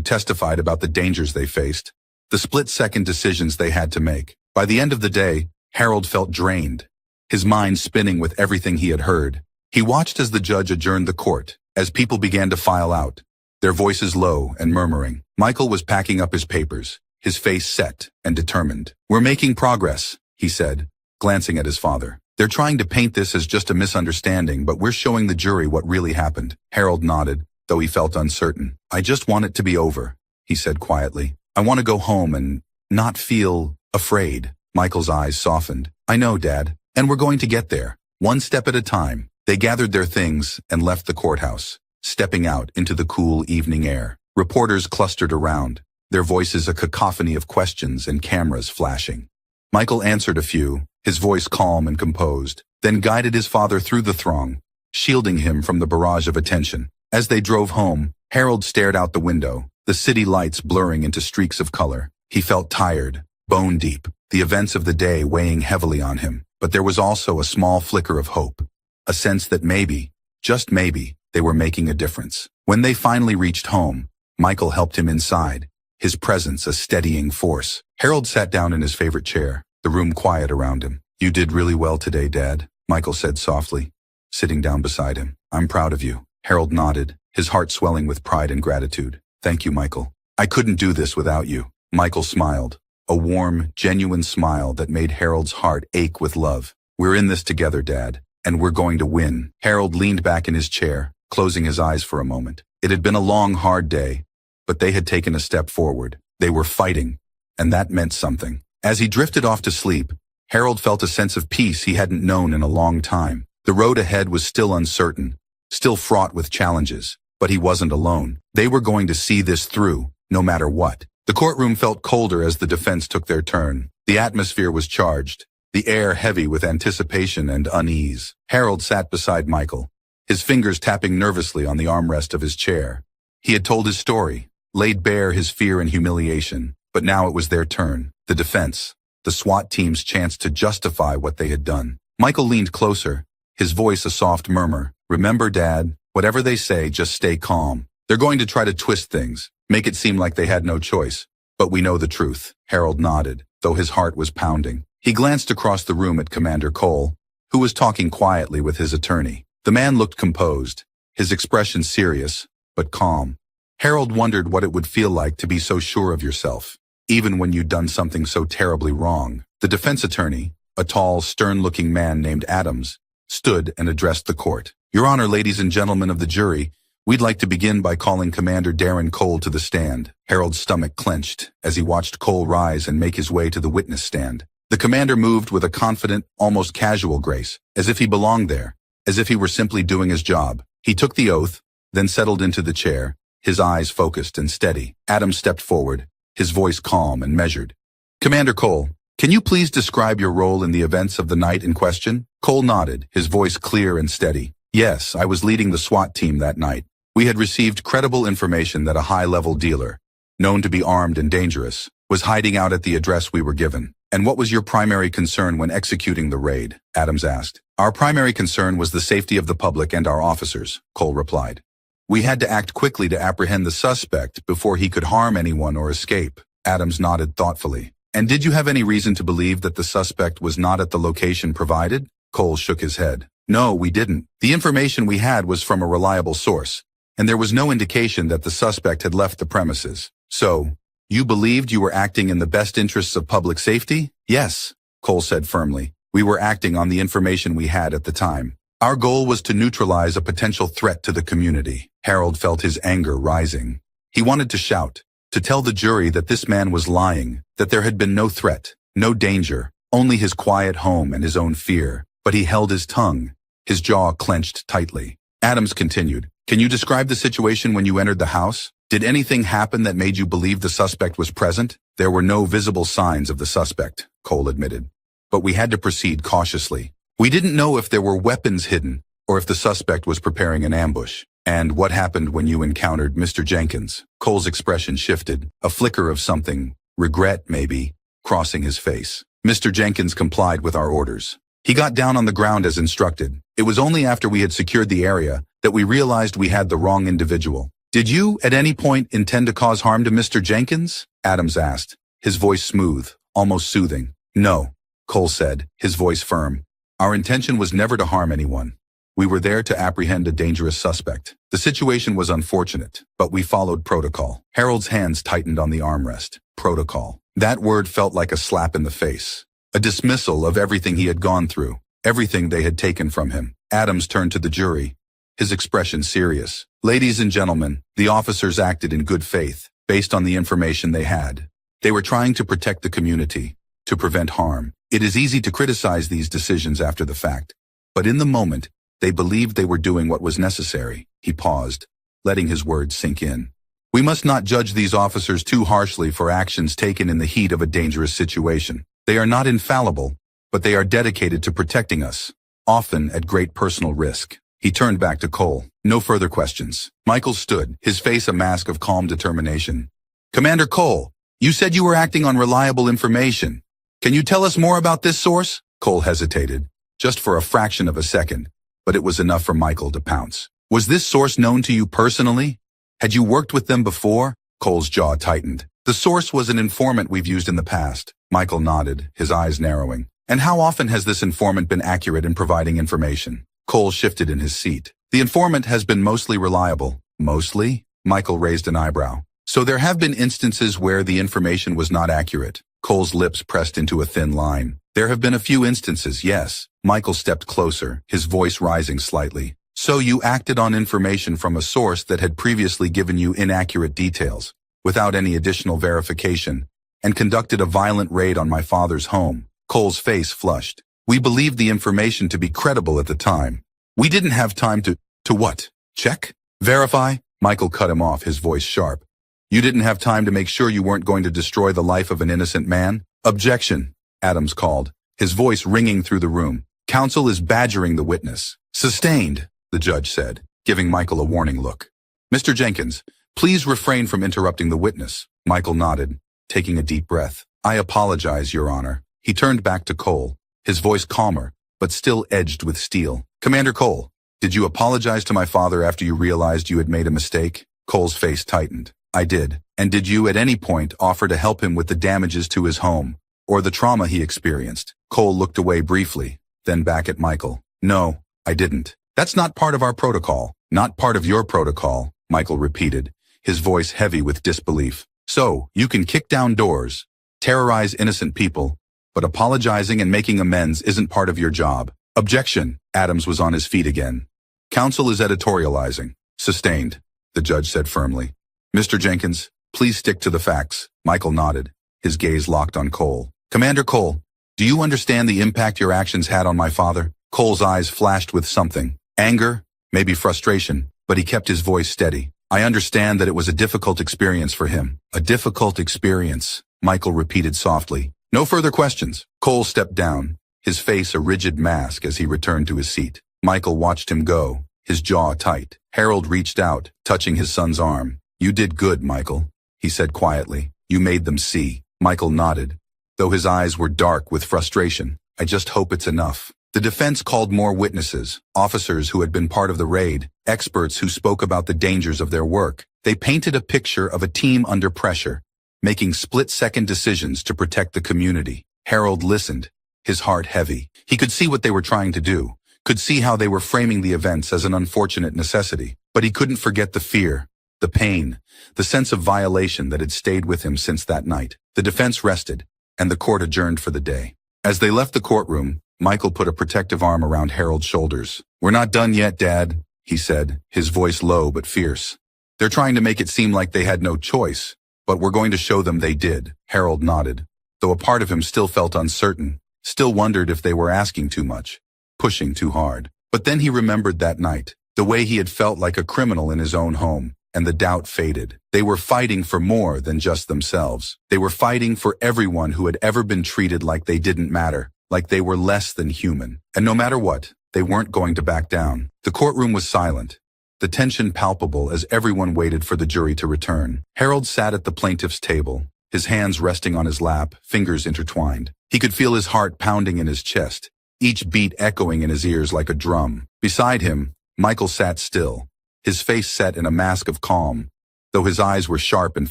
testified about the dangers they faced, the split-second decisions they had to make. By the end of the day, Harold felt drained, his mind spinning with everything he had heard. He watched as the judge adjourned the court, as people began to file out, their voices low and murmuring. Michael was packing up his papers, his face set and determined. "We're making progress," he said, glancing at his father. "They're trying to paint this as just a misunderstanding, but we're showing the jury what really happened." Harold nodded, though he felt uncertain. "I just want it to be over," he said quietly. "I want to go home and not feel afraid." Michael's eyes softened. "I know, Dad, and we're going to get there, one step at a time." They gathered their things and left the courthouse, stepping out into the cool evening air. Reporters clustered around, their voices a cacophony of questions and cameras flashing. Michael answered a few, his voice calm and composed, then guided his father through the throng, shielding him from the barrage of attention. As they drove home, Harold stared out the window, the city lights blurring into streaks of color. He felt tired, bone deep, the events of the day weighing heavily on him. But there was also a small flicker of hope, a sense that maybe, just maybe, they were making a difference. When they finally reached home, Michael helped him inside, his presence a steadying force. Harold sat down in his favorite chair, the room quiet around him. "You did really well today, Dad," Michael said softly, sitting down beside him. "I'm proud of you." Harold nodded, his heart swelling with pride and gratitude. "Thank you, Michael. I couldn't do this without you." Michael smiled, a warm, genuine smile that made Harold's heart ache with love. "We're in this together, Dad, and we're going to win." Harold leaned back in his chair, closing his eyes for a moment. It had been a long, hard day, but they had taken a step forward. They were fighting, and that meant something. As he drifted off to sleep, Harold felt a sense of peace he hadn't known in a long time. The road ahead was still uncertain, still fraught with challenges, but he wasn't alone. They were going to see this through, no matter what. The courtroom felt colder as the defense took their turn. The atmosphere was charged, the air heavy with anticipation and unease. Harold sat beside Michael, his fingers tapping nervously on the armrest of his chair. He had told his story, laid bare his fear and humiliation, but now it was their turn. The defense, the SWAT team's chance to justify what they had done. Michael leaned closer, his voice a soft murmur. "Remember, Dad, whatever they say, just stay calm. They're going to try to twist things, make it seem like they had no choice. But we know the truth." Harold nodded, though his heart was pounding. He glanced across the room at Commander Cole, who was talking quietly with his attorney. The man looked composed, his expression serious, but calm. Harold wondered what it would feel like to be so sure of yourself, even when you'd done something so terribly wrong. The defense attorney, a tall, stern-looking man named Adams, stood and addressed the court. "Your Honor, ladies and gentlemen of the jury, we'd like to begin by calling Commander Darren Cole to the stand." Harold's stomach clenched as he watched Cole rise and make his way to the witness stand. The commander moved with a confident, almost casual grace, as if he belonged there, as if he were simply doing his job. He took the oath, then settled into the chair, his eyes focused and steady. Adams stepped forward, his voice calm and measured. "Commander Cole, can you please describe your role in the events of the night in question?" Cole nodded, his voice clear and steady. "Yes, I was leading the SWAT team that night. We had received credible information that a high-level dealer, known to be armed and dangerous, was hiding out at the address we were given." "And what was your primary concern when executing the raid?" Adams asked. "Our primary concern was the safety of the public and our officers," Cole replied. "We had to act quickly to apprehend the suspect before he could harm anyone or escape." Adams nodded thoughtfully. "And did you have any reason to believe that the suspect was not at the location provided?" Cole shook his head. "No, we didn't. The information we had was from a reliable source, and there was no indication that the suspect had left the premises." "So, you believed you were acting in the best interests of public safety?" "Yes," Cole said firmly. "We were acting on the information we had at the time. Our goal was to neutralize a potential threat to the community." Harold felt his anger rising. He wanted to shout, to tell the jury that this man was lying, that there had been no threat, no danger, only his quiet home and his own fear. But he held his tongue, his jaw clenched tightly. Adams continued, "Can you describe the situation when you entered the house? Did anything happen that made you believe the suspect was present?" "There were no visible signs of the suspect," Cole admitted. "But we had to proceed cautiously. We didn't know if there were weapons hidden or if the suspect was preparing an ambush." "And what happened when you encountered Mr. Jenkins?" Cole's expression shifted, a flicker of something, regret maybe, crossing his face. "Mr. Jenkins complied with our orders. He got down on the ground as instructed. It was only after we had secured the area that we realized we had the wrong individual." "Did you, at any point, intend to cause harm to Mr. Jenkins?" Adams asked, his voice smooth, almost soothing. "No," Cole said, his voice firm. "Our intention was never to harm anyone. We were there to apprehend a dangerous suspect. The situation was unfortunate, but we followed protocol." Harold's hands tightened on the armrest. Protocol. That word felt like a slap in the face. A dismissal of everything he had gone through, everything they had taken from him. Adams turned to the jury, his expression serious. "Ladies and gentlemen, the officers acted in good faith, based on the information they had. They were trying to protect the community, to prevent harm. It is easy to criticize these decisions after the fact, but in the moment, they believed they were doing what was necessary." He paused, letting his words sink in. "We must not judge these officers too harshly for actions taken in the heat of a dangerous situation. They are not infallible, but they are dedicated to protecting us, often at great personal risk." He turned back to Cole. "No further questions." Michael stood, his face a mask of calm determination. "Commander Cole, you said you were acting on reliable information. Can you tell us more about this source?" Cole hesitated, just for a fraction of a second, but it was enough for Michael to pounce. "Was this source known to you personally? Had you worked with them before?" Cole's jaw tightened. The source was an informant we've used in the past. Michael nodded, his eyes narrowing. And how often has this informant been accurate in providing information? Cole shifted in his seat. The informant has been mostly reliable. Mostly? Michael raised an eyebrow. So there have been instances where the information was not accurate. Cole's lips pressed into a thin line. There have been a few instances, yes. Michael stepped closer, his voice rising slightly. So you acted on information from a source that had previously given you inaccurate details, without any additional verification, and conducted a violent raid on my father's home. Cole's face flushed. We believed the information to be credible at the time. We didn't have time to what? Check? Verify? Michael cut him off, his voice sharp. You didn't have time to make sure you weren't going to destroy the life of an innocent man? Objection, Adams called, his voice ringing through the room. Counsel is badgering the witness. Sustained, the judge said, giving Michael a warning look. Mr. Jenkins, please refrain from interrupting the witness. Michael nodded, taking a deep breath. I apologize, Your Honor. He turned back to Cole, his voice calmer, but still edged with steel. Commander Cole, did you apologize to my father after you realized you had made a mistake? Cole's face tightened. I did. And did you at any point offer to help him with the damages to his home, or the trauma he experienced? Cole looked away briefly, then back at Michael. No, I didn't. That's not part of our protocol. Not part of your protocol, Michael repeated, his voice heavy with disbelief. So, you can kick down doors, terrorize innocent people, but apologizing and making amends isn't part of your job. Objection. Adams was on his feet again. Counsel is editorializing. Sustained, the judge said firmly. Mr. Jenkins, please stick to the facts. Michael nodded, his gaze locked on Cole. Commander Cole, do you understand the impact your actions had on my father? Cole's eyes flashed with something. Anger, maybe frustration, but he kept his voice steady. I understand that it was a difficult experience for him. A difficult experience, Michael repeated softly. No further questions. Cole stepped down, his face a rigid mask as he returned to his seat. Michael watched him go, his jaw tight. Harold reached out, touching his son's arm. You did good, Michael, he said quietly. You made them see. Michael nodded, though his eyes were dark with frustration. I just hope it's enough. The defense called more witnesses, officers who had been part of the raid, experts who spoke about the dangers of their work. They painted a picture of a team under pressure, making split-second decisions to protect the community. Harold listened, his heart heavy. He could see what they were trying to do, could see how they were framing the events as an unfortunate necessity, but he couldn't forget the fear, the pain, the sense of violation that had stayed with him since that night. The defense rested, and the court adjourned for the day. As they left the courtroom, Michael put a protective arm around Harold's shoulders. We're not done yet, Dad, he said, his voice low but fierce. They're trying to make it seem like they had no choice, but we're going to show them they did. Harold nodded, though a part of him still felt uncertain, still wondered if they were asking too much, pushing too hard. But then he remembered that night, the way he had felt like a criminal in his own home, and the doubt faded. They were fighting for more than just themselves. They were fighting for everyone who had ever been treated like they didn't matter, like they were less than human. And no matter what, they weren't going to back down. The courtroom was silent, the tension palpable as everyone waited for the jury to return. Harold sat at the plaintiff's table, his hands resting on his lap, fingers intertwined. He could feel his heart pounding in his chest, each beat echoing in his ears like a drum. Beside him, Michael sat still, his face set in a mask of calm, though his eyes were sharp and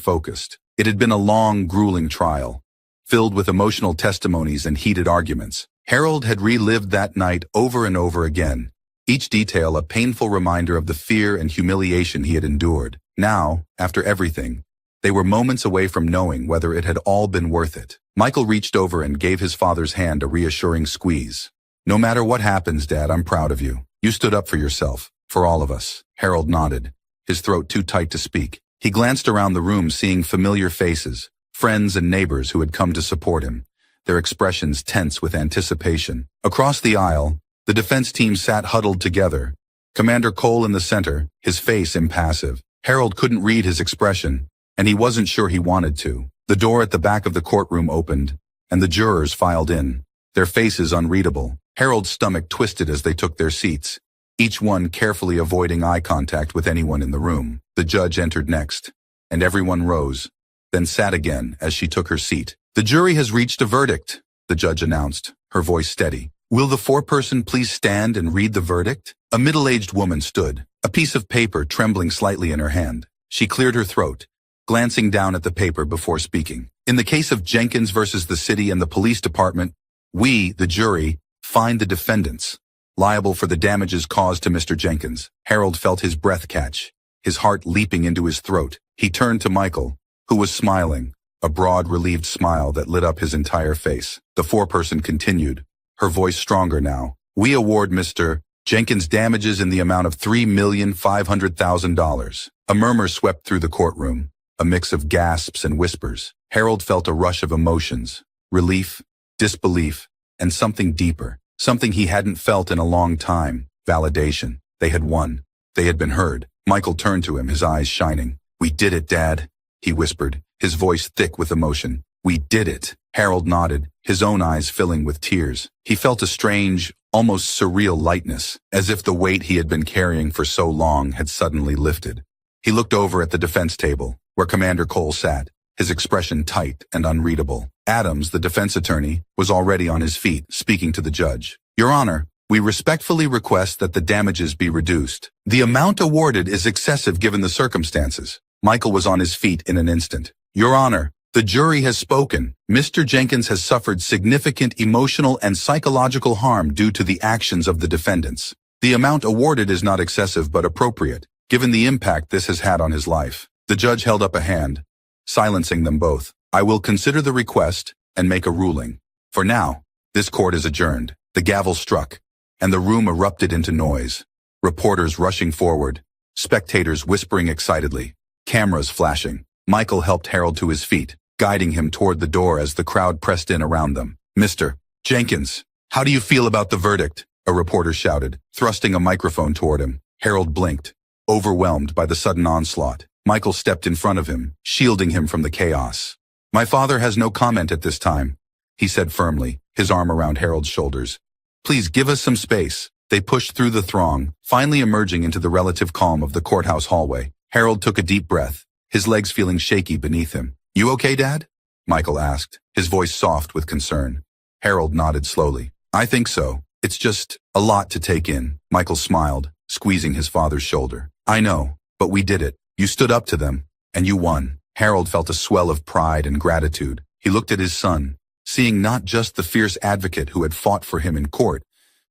focused. It had been a long, grueling trial, filled with emotional testimonies and heated arguments. Harold had relived that night over and over again, each detail a painful reminder of the fear and humiliation he had endured. Now, after everything, they were moments away from knowing whether it had all been worth it. Michael reached over and gave his father's hand a reassuring squeeze. No matter what happens, Dad, I'm proud of you. You stood up for yourself, for all of us. Harold nodded, his throat too tight to speak. He glanced around the room, seeing familiar faces, friends and neighbors who had come to support him, their expressions tense with anticipation. Across the aisle, the defense team sat huddled together, Commander Cole in the center, his face impassive. Harold couldn't read his expression, and he wasn't sure he wanted to. The door at the back of the courtroom opened, and the jurors filed in, their faces unreadable. Harold's stomach twisted as they took their seats, each one carefully avoiding eye contact with anyone in the room. The judge entered next, and everyone rose, then sat again as she took her seat. The jury has reached a verdict, the judge announced, her voice steady. Will the foreperson please stand and read the verdict? A middle-aged woman stood, a piece of paper trembling slightly in her hand. She cleared her throat, glancing down at the paper before speaking. In the case of Jenkins versus the city and the police department, we, the jury, find the defendants liable for the damages caused to Mr. Jenkins. Harold felt his breath catch, his heart leaping into his throat. He turned to Michael, who was smiling, a broad, relieved smile that lit up his entire face. The foreperson continued, her voice stronger now. We award Mr. Jenkins damages in the amount of $3,500,000. A murmur swept through the courtroom, a mix of gasps and whispers. Harold felt a rush of emotions, relief, disbelief, and something deeper, something he hadn't felt in a long time, validation. They had won. They had been heard. Michael turned to him, his eyes shining. We did it, Dad, he whispered, his voice thick with emotion. We did it. Harold nodded, his own eyes filling with tears. He felt a strange, almost surreal lightness, as if the weight he had been carrying for so long had suddenly lifted. He looked over at the defense table, where Commander Cole sat, his expression tight and unreadable. Adams, the defense attorney, was already on his feet, speaking to the judge. Your Honor, we respectfully request that the damages be reduced. The amount awarded is excessive given the circumstances. Michael was on his feet in an instant. Your Honor, the jury has spoken. Mr. Jenkins has suffered significant emotional and psychological harm due to the actions of the defendants. The amount awarded is not excessive but appropriate, given the impact this has had on his life. The judge held up a hand, silencing them both. I will consider the request and make a ruling. For now, this court is adjourned. The gavel struck, and the room erupted into noise. Reporters rushing forward, spectators whispering excitedly, cameras flashing. Michael helped Harold to his feet, guiding him toward the door as the crowd pressed in around them. Mr. Jenkins, how do you feel about the verdict? A reporter shouted, thrusting a microphone toward him. Harold blinked, overwhelmed by the sudden onslaught. Michael stepped in front of him, shielding him from the chaos. My father has no comment at this time, he said firmly, his arm around Harold's shoulders. Please give us some space. They pushed through the throng, finally emerging into the relative calm of the courthouse hallway. Harold took a deep breath, his legs feeling shaky beneath him. You okay, Dad? Michael asked, his voice soft with concern. Harold nodded slowly. I think so. It's just a lot to take in. Michael smiled, squeezing his father's shoulder. I know, but we did it. You stood up to them, and you won. Harold felt a swell of pride and gratitude. He looked at his son, seeing not just the fierce advocate who had fought for him in court,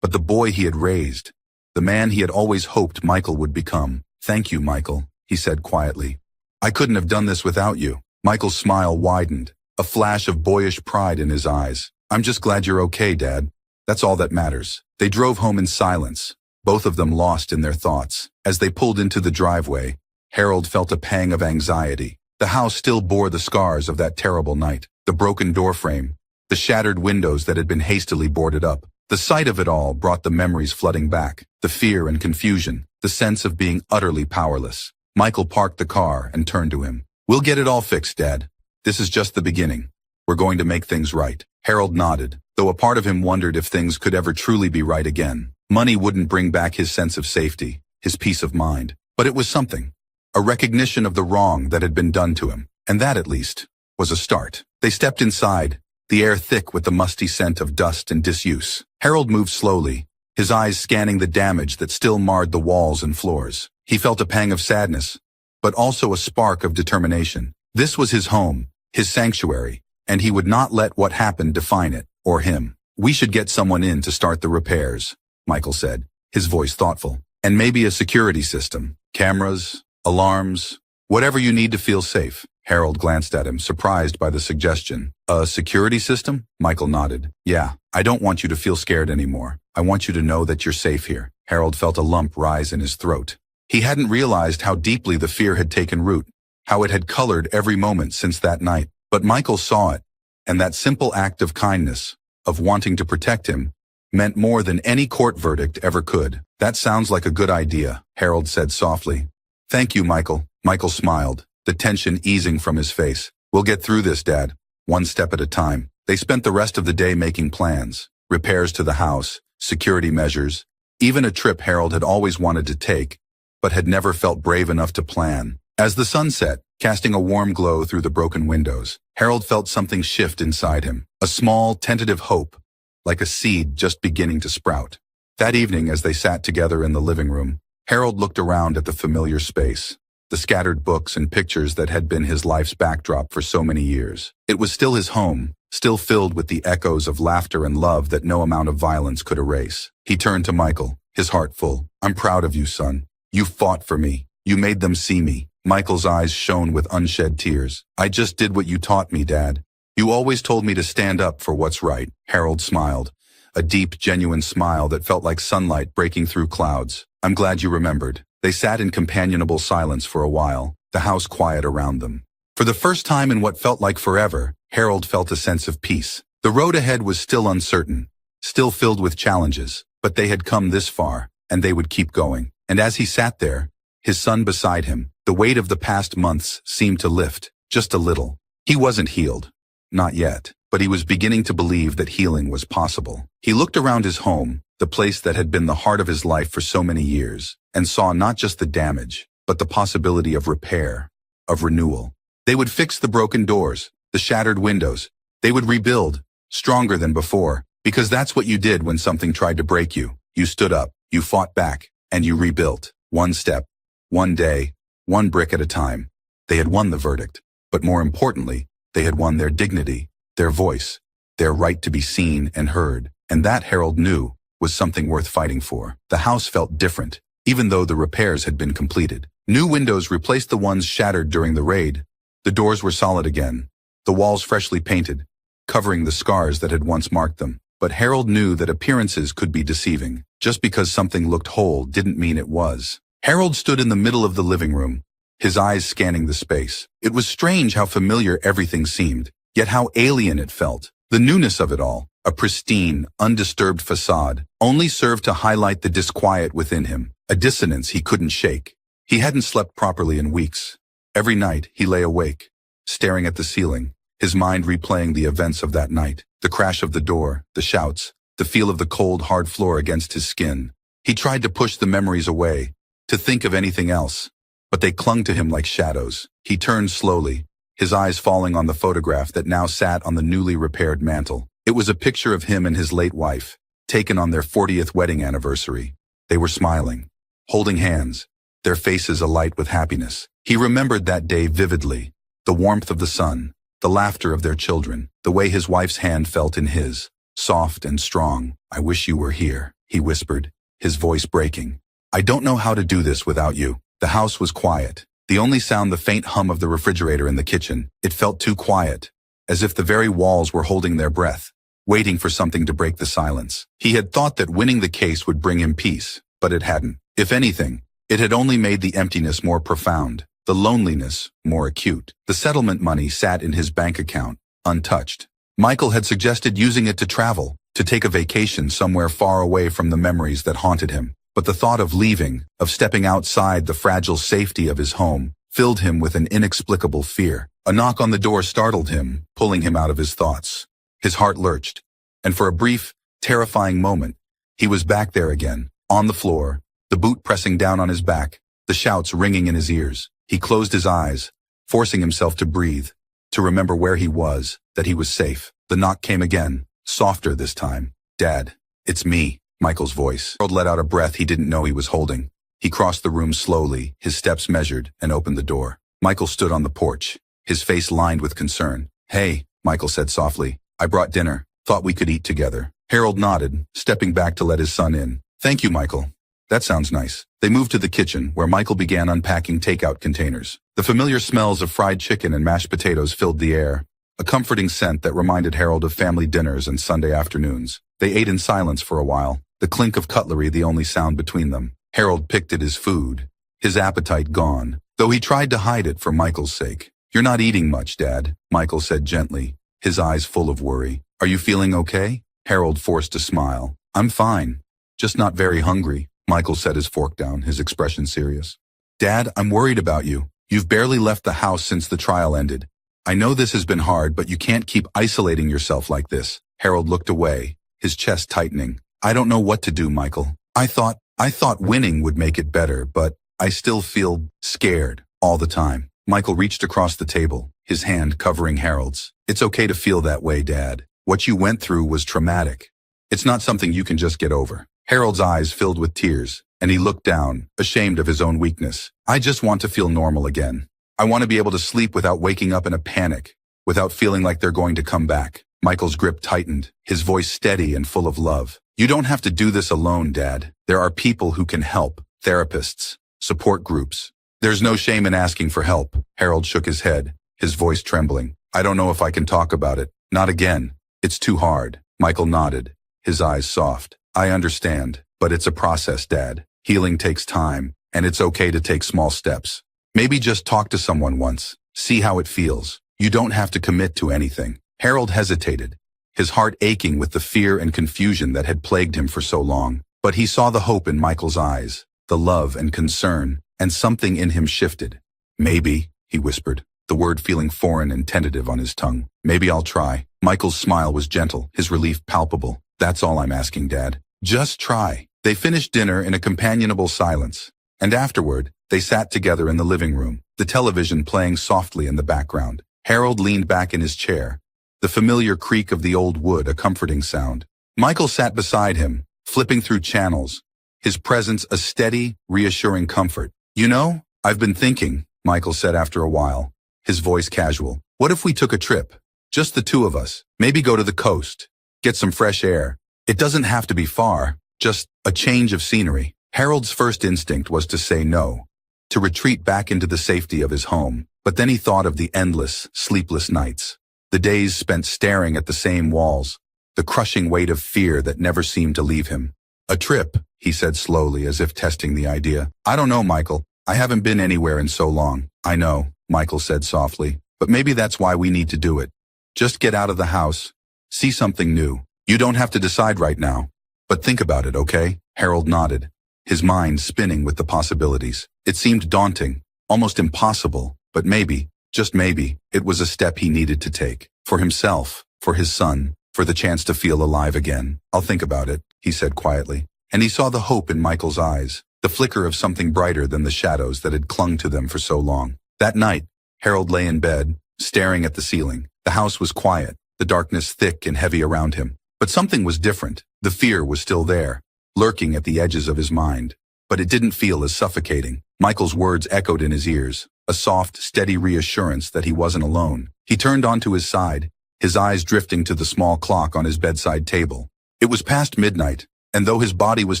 but the boy he had raised, the man he had always hoped Michael would become. Thank you, Michael, he said quietly. I couldn't have done this without you. Michael's smile widened, a flash of boyish pride in his eyes. I'm just glad you're okay, Dad. That's all that matters. They drove home in silence, both of them lost in their thoughts. As they pulled into the driveway, Harold felt a pang of anxiety. The house still bore the scars of that terrible night. The broken doorframe, the shattered windows that had been hastily boarded up. The sight of it all brought the memories flooding back, the fear and confusion, the sense of being utterly powerless. Michael parked the car and turned to him. We'll get it all fixed, Dad. This is just the beginning. We're going to make things right. Harold nodded, though a part of him wondered if things could ever truly be right again. Money wouldn't bring back his sense of safety, his peace of mind. But it was something. A recognition of the wrong that had been done to him. And that, at least, was a start. They stepped inside, the air thick with the musty scent of dust and disuse. Harold moved slowly, his eyes scanning the damage that still marred the walls and floors. He felt a pang of sadness, but also a spark of determination. This was his home, his sanctuary, and he would not let what happened define it, or him. We should get someone in to start the repairs, Michael said, his voice thoughtful. And maybe a security system. Cameras, alarms, whatever you need to feel safe. Harold glanced at him, surprised by the suggestion. A security system? Michael nodded. Yeah, I don't want you to feel scared anymore. I want you to know that you're safe here. Harold felt a lump rise in his throat. He hadn't realized how deeply the fear had taken root, how it had colored every moment since that night. But Michael saw it, and that simple act of kindness, of wanting to protect him, meant more than any court verdict ever could. That sounds like a good idea, Harold said softly. Thank you, Michael. Michael smiled, the tension easing from his face. We'll get through this, Dad, one step at a time. They spent the rest of the day making plans, repairs to the house, security measures, even a trip Harold had always wanted to take, but had never felt brave enough to plan. As the sun set, casting a warm glow through the broken windows, Harold felt something shift inside him, a small, tentative hope, like a seed just beginning to sprout. That evening, as they sat together in the living room, Harold looked around at the familiar space. the scattered books and pictures that had been his life's backdrop for so many years. It was still his home, still filled with the echoes of laughter and love that no amount of violence could erase. He turned to Michael, his heart full. "I'm proud of you, son. You fought for me. You made them see me." Michael's eyes shone with unshed tears. "I just did what you taught me, Dad. You always told me to stand up for what's right." Harold smiled, a deep, genuine smile that felt like sunlight breaking through clouds. "I'm glad you remembered." They sat in companionable silence for a while, the house quiet around them. For the first time in what felt like forever, Harold felt a sense of peace. The road ahead was still uncertain, still filled with challenges, but they had come this far, and they would keep going. And as he sat there, his son beside him, the weight of the past months seemed to lift, just a little. He wasn't healed. Not yet, but he was beginning to believe that healing was possible. He looked around his home, the place that had been the heart of his life for so many years, and saw not just the damage, but the possibility of repair, of renewal. They would fix the broken doors, the shattered windows. They would rebuild, stronger than before, because that's what you did when something tried to break you. You stood up, you fought back, and you rebuilt, one step, one day, one brick at a time. They had won the verdict, but more importantly, they had won their dignity, their voice, their right to be seen and heard, and that, Harold knew, was something worth fighting for. The house felt different, even though the repairs had been completed. New windows replaced the ones shattered during the raid. The doors were solid again, the walls freshly painted, covering the scars that had once marked them. But Harold knew that appearances could be deceiving. Just because something looked whole didn't mean it was. Harold stood in the middle of the living room, his eyes scanning the space. It was strange how familiar everything seemed, yet how alien it felt. The newness of it all, a pristine, undisturbed facade, only served to highlight the disquiet within him, a dissonance he couldn't shake. He hadn't slept properly in weeks. Every night he lay awake, staring at the ceiling, his mind replaying the events of that night, the crash of the door, the shouts, the feel of the cold, hard floor against his skin. He tried to push the memories away, to think of anything else, but they clung to him like shadows. He turned slowly, his eyes falling on the photograph that now sat on the newly repaired mantel. It was a picture of him and his late wife, taken on their 40th wedding anniversary. They were smiling, holding hands, their faces alight with happiness. He remembered that day vividly, the warmth of the sun, the laughter of their children, the way his wife's hand felt in his, soft and strong. "I wish you were here," he whispered, his voice breaking. "I don't know how to do this without you." The house was quiet, the only sound the faint hum of the refrigerator in the kitchen. It felt too quiet, as if the very walls were holding their breath, waiting for something to break the silence. He had thought that winning the case would bring him peace, but it hadn't. If anything, it had only made the emptiness more profound, the loneliness more acute. The settlement money sat in his bank account, untouched. Michael had suggested using it to travel, to take a vacation somewhere far away from the memories that haunted him. But the thought of leaving, of stepping outside the fragile safety of his home, filled him with an inexplicable fear. A knock on the door startled him, pulling him out of his thoughts. His heart lurched, and for a brief, terrifying moment, he was back there again, on the floor, the boot pressing down on his back, the shouts ringing in his ears. He closed his eyes, forcing himself to breathe, to remember where he was, that he was safe. The knock came again, softer this time. "Dad, it's me." Michael's voice. Harold let out a breath he didn't know he was holding. He crossed the room slowly, his steps measured, and opened the door. Michael stood on the porch, his face lined with concern. "Hey," Michael said softly, "I brought dinner. Thought we could eat together." Harold nodded, stepping back to let his son in. "Thank you, Michael. That sounds nice." They moved to the kitchen, where Michael began unpacking takeout containers. The familiar smells of fried chicken and mashed potatoes filled the air, a comforting scent that reminded Harold of family dinners and Sunday afternoons. They ate in silence for a while, the clink of cutlery the only sound between them. Harold picked at his food, his appetite gone, though he tried to hide it for Michael's sake. "You're not eating much, Dad," Michael said gently, his eyes full of worry. "Are you feeling okay?" Harold forced a smile. "I'm fine, just not very hungry," Michael set his fork down, his expression serious. "Dad, I'm worried about you. You've barely left the house since the trial ended. I know this has been hard, but you can't keep isolating yourself like this." Harold looked away, his chest tightening. "I don't know what to do, Michael. I thought winning would make it better, but I still feel scared all the time." Michael reached across the table, his hand covering Harold's. "It's okay to feel that way, Dad. What you went through was traumatic. It's not something you can just get over." Harold's eyes filled with tears, and he looked down, ashamed of his own weakness. I just want to feel normal again. I want to be able to sleep without waking up in a panic, without feeling like they're going to come back. Michael's grip tightened, his voice steady and full of love. You don't have to do this alone, Dad. There are people who can help, therapists, support groups. There's no shame in asking for help. Harold shook his head, his voice trembling. I don't know if I can talk about it. Not again. It's too hard. Michael nodded, his eyes soft. I understand, but it's a process, Dad. Healing takes time, and it's okay to take small steps. Maybe just talk to someone once. See how it feels. You don't have to commit to anything. Harold hesitated, his heart aching with the fear and confusion that had plagued him for so long. But he saw the hope in Michael's eyes, the love and concern, and something in him shifted. Maybe, he whispered, the word feeling foreign and tentative on his tongue. Maybe I'll try. Michael's smile was gentle, his relief palpable. That's all I'm asking, Dad. Just try. They finished dinner in a companionable silence, and afterward, they sat together in the living room, the television playing softly in the background. Harold leaned back in his chair, the familiar creak of the old wood a comforting sound. Michael sat beside him, flipping through channels, his presence a steady, reassuring comfort. You know, I've been thinking, Michael said after a while, his voice casual. What if we took a trip? Just the two of us. Maybe go to the coast. Get some fresh air. It doesn't have to be far, just a change of scenery. Harold's first instinct was to say no, to retreat back into the safety of his home. But then he thought of the endless, sleepless nights, the days spent staring at the same walls, the crushing weight of fear that never seemed to leave him. A trip, he said slowly as if testing the idea. I don't know, Michael. I haven't been anywhere in so long. I know, Michael said softly, but maybe that's why we need to do it. Just get out of the house, see something new. You don't have to decide right now, but think about it, okay? Harold nodded, his mind spinning with the possibilities. It seemed daunting, almost impossible, but maybe, just maybe, it was a step he needed to take. For himself, for his son, for the chance to feel alive again. I'll think about it, he said quietly. And he saw the hope in Michael's eyes, the flicker of something brighter than the shadows that had clung to them for so long. That night, Harold lay in bed, staring at the ceiling. The house was quiet, the darkness thick and heavy around him. But something was different. The fear was still there, lurking at the edges of his mind. But it didn't feel as suffocating. Michael's words echoed in his ears, a soft, steady reassurance that he wasn't alone. He turned onto his side, his eyes drifting to the small clock on his bedside table. It was past midnight, and though his body was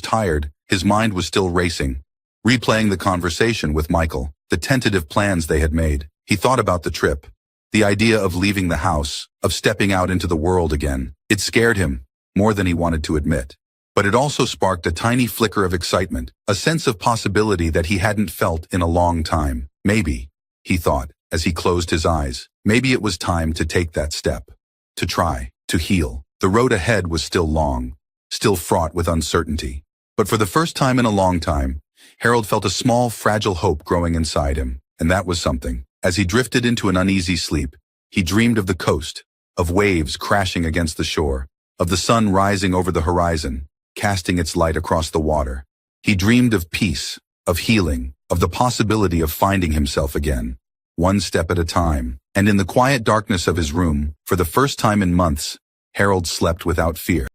tired, his mind was still racing, replaying the conversation with Michael, the tentative plans they had made. He thought about the trip, the idea of leaving the house, of stepping out into the world again. It scared him, more than he wanted to admit. But it also sparked a tiny flicker of excitement, a sense of possibility that he hadn't felt in a long time. Maybe, he thought, as he closed his eyes, maybe it was time to take that step, to try, to heal. The road ahead was still long, still fraught with uncertainty. But for the first time in a long time, Harold felt a small, fragile hope growing inside him, and that was something. As he drifted into an uneasy sleep, he dreamed of the coast, of waves crashing against the shore, of the sun rising over the horizon, casting its light across the water. He dreamed of peace, of healing, of the possibility of finding himself again, one step at a time. And in the quiet darkness of his room, for the first time in months, Harold slept without fear.